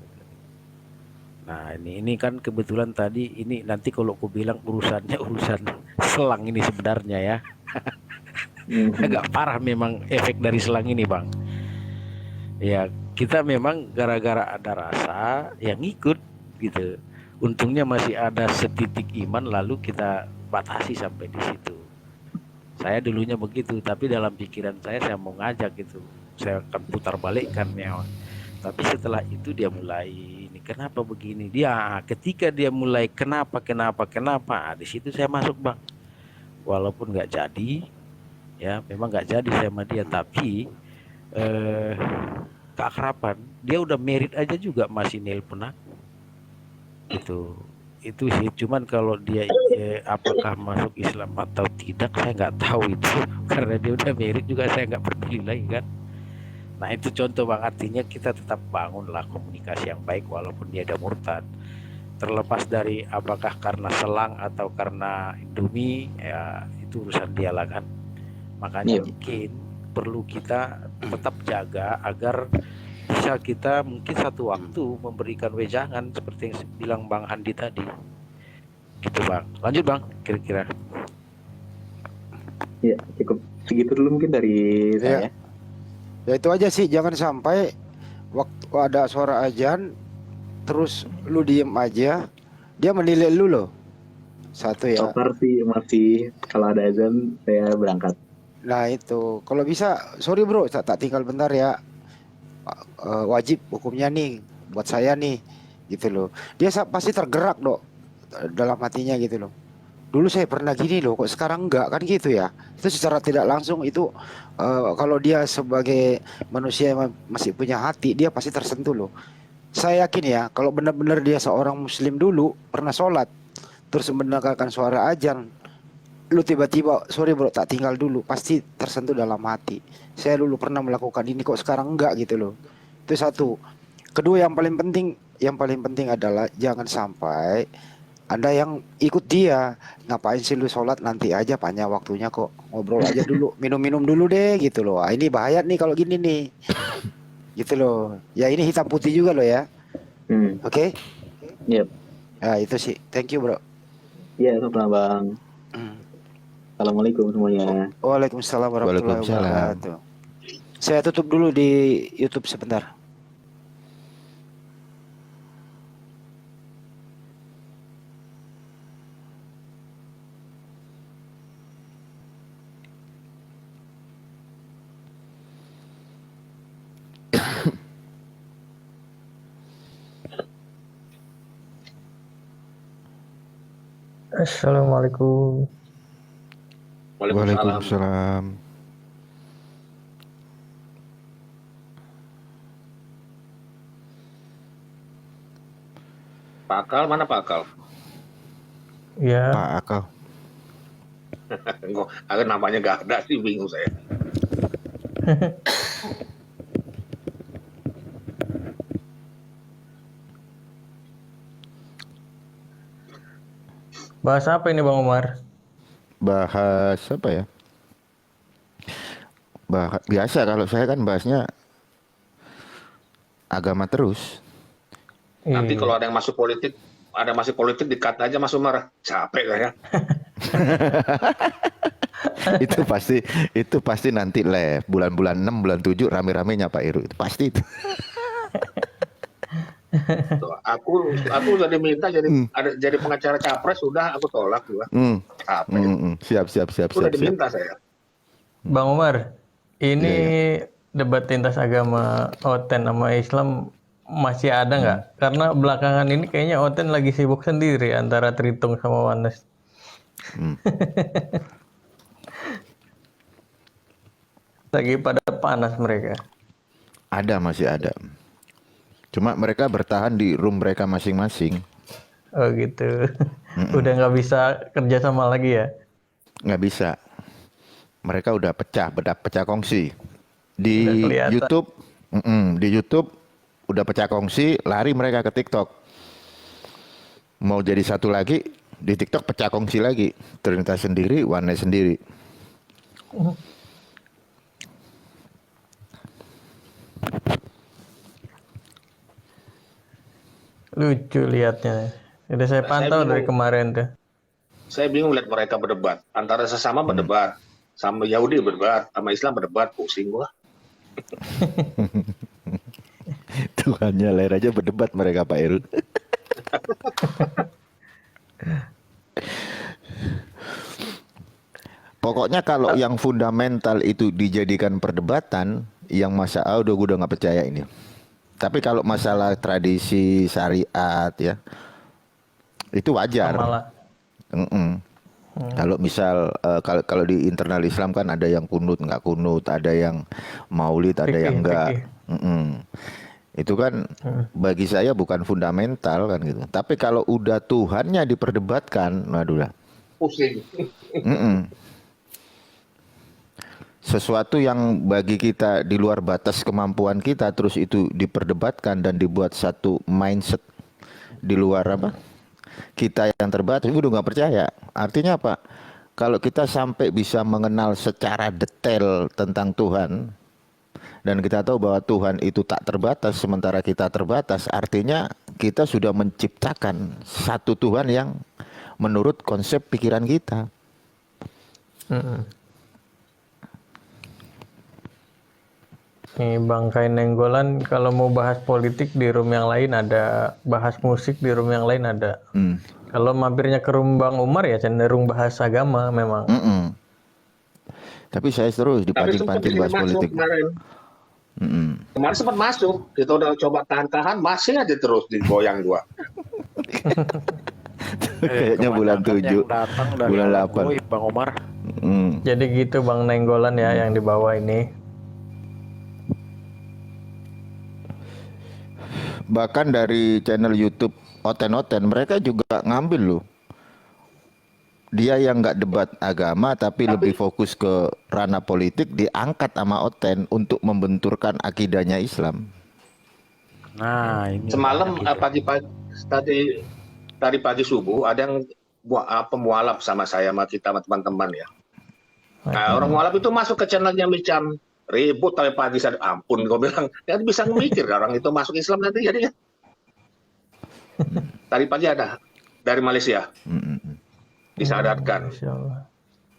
Nah, ini kan kebetulan tadi ini nanti kalau aku bilang urusannya urusan selang ini sebenarnya ya. Agak parah memang efek dari selang ini, Bang. Ya, kita memang gara-gara ada rasa yang ngikut gitu. Untungnya masih ada setitik iman lalu kita batasi sampai di situ. Saya dulunya begitu, tapi dalam pikiran saya mau ngajak gitu. Saya akan putar balikkan ya. Tapi setelah itu dia mulai ini kenapa begini? Ketika dia mulai kenapa di situ saya masuk, Bang. Walaupun nggak jadi, ya memang nggak jadi sama dia, tapi keakraban. Dia udah merit aja juga masih nelpon aku. Itu sih. Cuman kalau dia apakah masuk Islam atau tidak saya nggak tahu itu karena dia udah merit juga saya nggak peduli lagi kan. Nah itu contoh, Bang, artinya kita tetap bangunlah komunikasi yang baik walaupun dia ada murtad. Terlepas dari apakah karena selang atau karena Indomie, ya itu urusan dia lah kan. Makanya mungkin perlu kita tetap jaga agar bisa kita mungkin satu waktu memberikan wejangan seperti yang bilang Bang Handi tadi. Gitu, Bang. Lanjut, Bang, kira-kira. Ya, cukup segitu dulu mungkin dari saya. Ya itu aja sih, jangan sampai waktu ada suara azan terus lu diem aja, dia menilai lu loh. Satu ya. So far sih masih kalau ada azan saya berangkat. Nah itu, kalau bisa, sorry bro, tak tinggal bentar ya. Wajib hukumnya nih buat saya nih, gitu loh. Dia pasti tergerak dok dalam hatinya gitu loh. Dulu saya pernah gini loh, kok sekarang enggak kan gitu ya. Itu secara tidak langsung itu kalau dia sebagai manusia yang masih punya hati, dia pasti tersentuh loh. Saya yakin ya, kalau benar-benar dia seorang muslim dulu pernah sholat, terus mendengarkan suara azan, lu tiba-tiba sorry bro tak tinggal dulu, pasti tersentuh dalam hati. Saya dulu pernah melakukan ini kok sekarang enggak gitu loh. Itu satu. Kedua yang paling penting adalah jangan sampai Anda yang ikut dia, ngapain sih lu sholat, nanti aja panjang waktunya kok, ngobrol aja dulu, minum-minum dulu deh gitu loh. Ini bahaya nih kalau gini nih, gitu loh. Ya ini hitam putih juga loh ya. Oke? Yep. Ya itu sih, thank you bro. Iya, sama Bang. Assalamualaikum semuanya. Waalaikumsalam warahmatullahi wabarakatuh. Saya tutup dulu di YouTube sebentar. Assalamualaikum. Waalaikumsalam. Pak Akal, mana Pak Akal? Ya. Pak Akal. Kok agak namanya gak ada sih, bingung saya. Bahas apa ini Bang Umar? Bahas apa ya? Biasa kalau saya kan bahasnya agama terus. Nanti kalau ada yang masuk politik, dikat aja Mas Umar. Capek lah ya. itu pasti nanti bulan-bulan 6, bulan 7 rame-ramenya Pak Heru. Itu pasti itu. Tuh, aku udah diminta jadi pengacara capres, sudah aku tolak juga. Siap. Udah diminta saya. Bang Umar, ini debat lintas agama Oten sama Islam masih ada nggak? Karena belakangan ini kayaknya Oten lagi sibuk sendiri antara Tritung sama Wanes. Lagi pada panas mereka. Masih ada. Cuma mereka bertahan di room mereka masing-masing. Oh gitu. Udah nggak bisa kerja sama lagi ya? Nggak bisa. Mereka udah pecah kongsi. Udah Di kelihatan. YouTube, di YouTube udah pecah kongsi, lari mereka ke TikTok. Mau jadi satu lagi, di TikTok pecah kongsi lagi. Trinitas sendiri, Oneness sendiri. Lucu liatnya. Udah saya Nah, saya pantau dari bingung. kemarin tuh. Saya bingung lihat mereka berdebat. Antara sesama berdebat, sama Yahudi berdebat, sama Islam berdebat, pusing gua. Tuhannya lahir aja berdebat mereka Pak Irul. Pokoknya kalau yang fundamental itu dijadikan perdebatan, yang udah gue udah nggak percaya ini. Tapi kalau masalah tradisi syariat ya, itu wajar. Malah. Kalau misal kalau di internal Islam kan ada yang kunut nggak kunut, ada yang maulid, ada yang enggak. Itu kan bagi saya bukan fundamental kan gitu. Tapi kalau udah Tuhannya diperdebatkan, waduh lah. Pusing. Sesuatu yang bagi kita di luar batas kemampuan kita, terus itu diperdebatkan dan dibuat satu mindset di luar kita yang terbatas, itu udah nggak percaya. Artinya apa? Kalau kita sampai bisa mengenal secara detail tentang Tuhan, dan kita tahu bahwa Tuhan itu tak terbatas sementara kita terbatas, artinya kita sudah menciptakan satu Tuhan yang menurut konsep pikiran kita. Nih Bangkai Nenggolan kalau mau bahas politik di room yang lain ada, bahas musik di room yang lain ada. Kalau mampirnya ke room Bang Umar ya cenderung bahas agama memang. Tapi saya terus dipancing-pancing bahas politik. Kemarin sempat masuk, kita udah coba tahan-tahan, masih aja terus digoyang gua. Kayaknya bulan 7, bulan 8. Bang Umar. Jadi gitu Bang Nenggolan ya yang di bawah ini. Bahkan dari channel YouTube Oten mereka juga ngambil loh. Dia yang nggak debat agama tapi lebih fokus ke ranah politik, diangkat sama Oten untuk membenturkan akidahnya Islam. Nah, ini Semalam pagi-pagi tadi pagi subuh ada yang pemualaf sama saya, sama kita, sama teman-teman ya. Nah, orang mualaf itu masuk ke channelnya Micam, ribut sampai pagi, saya ampun, gue bilang, ya bisa memikir orang itu masuk Islam nanti jadinya. Tadi pagi ada dari Malaysia, disadarkan. Nah,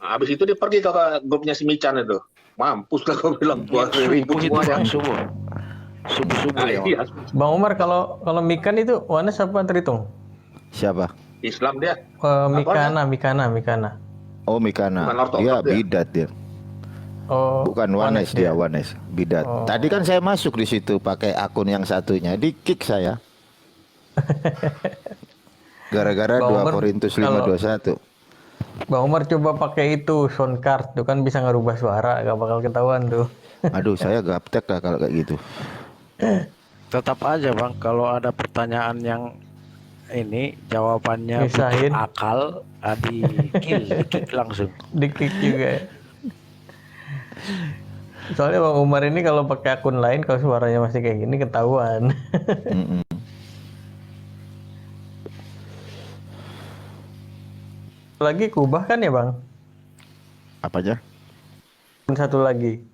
habis itu dia pergi ke grupnya si Mican itu, mampus lah gue bilang, buat ribut semuanya. Subuh ya. Iya, Bang Umar kalau Mikan itu Oneness apa Tritung? Siapa? Islam dia. Mikana. Oh Mikana, Bukan ortodoks dia dia. bidat dia. Oh, Bukan Oneness dia, Oneness, bidat. Tadi kan saya masuk di situ pakai akun yang satunya, di kick saya. Gara-gara 2 Korintus 5:21. Bang Umar coba pakai itu sound card tuh kan bisa ngerubah suara, gak bakal ketahuan tuh. Aduh, saya gaptek lah kalau kayak gitu. Tetap aja Bang, kalau ada pertanyaan yang ini jawabannya Misahin. bikin akal, di-kick langsung. Di-kick juga ya. Soalnya Bang Umar ini kalau pakai akun lain kalau suaranya masih kayak gini ketahuan. Lagi kubah kan ya Bang? Apanya? Satu lagi.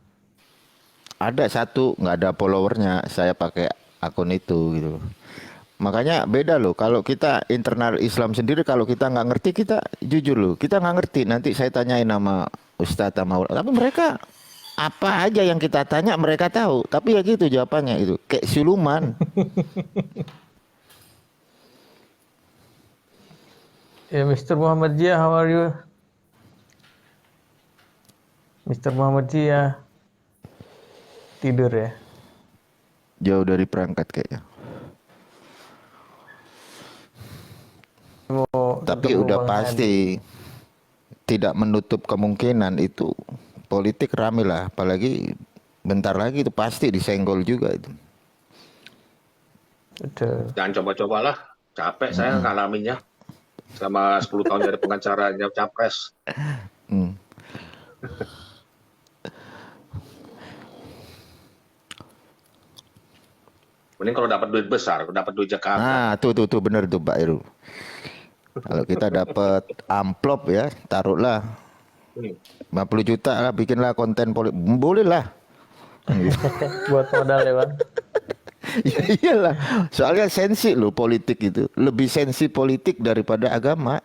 Ada satu nggak ada followernya, saya pakai akun itu gitu. Makanya beda loh, kalau kita internal Islam sendiri, kalau kita nggak ngerti, kita jujur loh, kita nggak ngerti. Nanti saya tanyain sama Ustadz sama tapi mereka apa aja yang kita tanya mereka tahu, tapi ya gitu jawabannya itu kayak siluman. Ya Mr. Muhammad Jia, how are you? Mr. Muhammad Jia tidur ya? Jauh dari perangkat kayaknya. Tapi udah pasti tidak menutup kemungkinan itu politik rame lah, apalagi bentar lagi itu pasti disenggol juga itu. Betul. Jangan coba-cobalah Capek saya ngalaminnya. Sama 10 tahun jadi pengacaranya Capres. Hmm. Mending kalau dapat duit besar, dapat duit Jakarta. Nah, tuh bener tuh Pak Heru. Kalau kita dapat amplop ya, taruhlah 50 juta lah, bikinlah konten politik, boleh lah. Buat modal ya bang. Ya iyalah, soalnya sensi loh politik itu, lebih sensi politik daripada agama.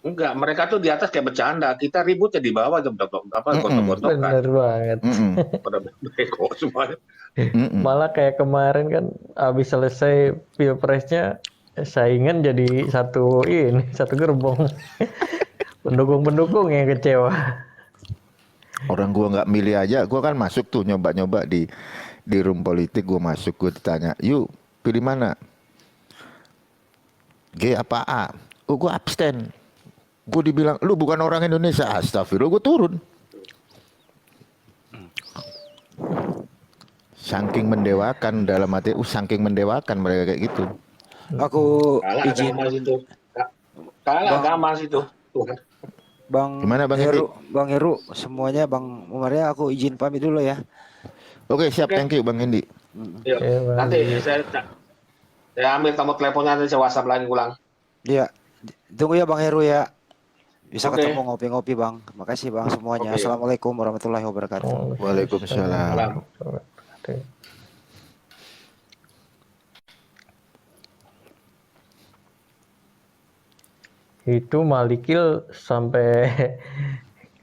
Enggak, mereka tuh di atas kayak bercanda. Kita ributnya di bawah, gontok-gontokan. Bener banget. Pada beko semuanya. Malah kayak kemarin kan habis selesai pilpresnya saingan jadi satu gerbong. Pendukung-pendukung yang kecewa. Orang gua nggak milih aja, gua kan masuk tuh nyoba-nyoba di room politik, gua masuk, gua ditanya, "Yuk, pilih mana? G apa A?" Oh, gua abstain. Gua dibilang, "Lu bukan orang Indonesia." Astagfirullah, gua turun. Saking mendewakan dalam hati, saking mendewakan mereka kayak gitu. Aku Kalah izin agama situ. Kalah agama situ. Tuhan. Bang Gimana, Bang Hendi? Bang Heru, semuanya Bang Umarnya aku izin pamit dulu ya. Oke, siap, thank you Bang Hendi. Yuk, Iya, Bang. nanti saya ambil nomor teleponnya, nanti saya WhatsApp lagi ulang. Iya, tunggu ya Bang Heru ya. Bisa Oke. ketemu ngopi-ngopi Bang. Makasih Bang semuanya. Oke. Assalamualaikum warahmatullahi wabarakatuh. Waalaikumsalam. Itu Malikil sampai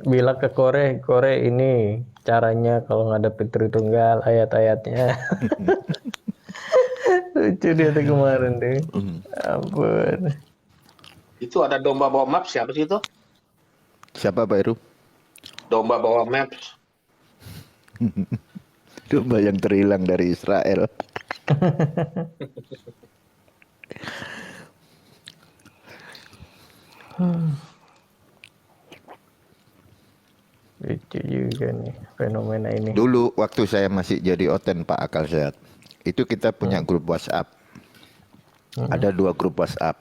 bilang ke Kore ini caranya kalau ngadepin Tritunggal, ayat-ayatnya. Lucu dia tuh kemarin deh. Ampun. Itu ada domba bawa maps, siapa sih itu? Siapa Pak Heru? Domba bawa maps. Domba yang terhilang dari Israel. Lucu juga nih fenomena ini. Dulu waktu saya masih jadi Oten Pak Akal Sehat, itu kita punya grup WhatsApp. Ada 2 grup WhatsApp.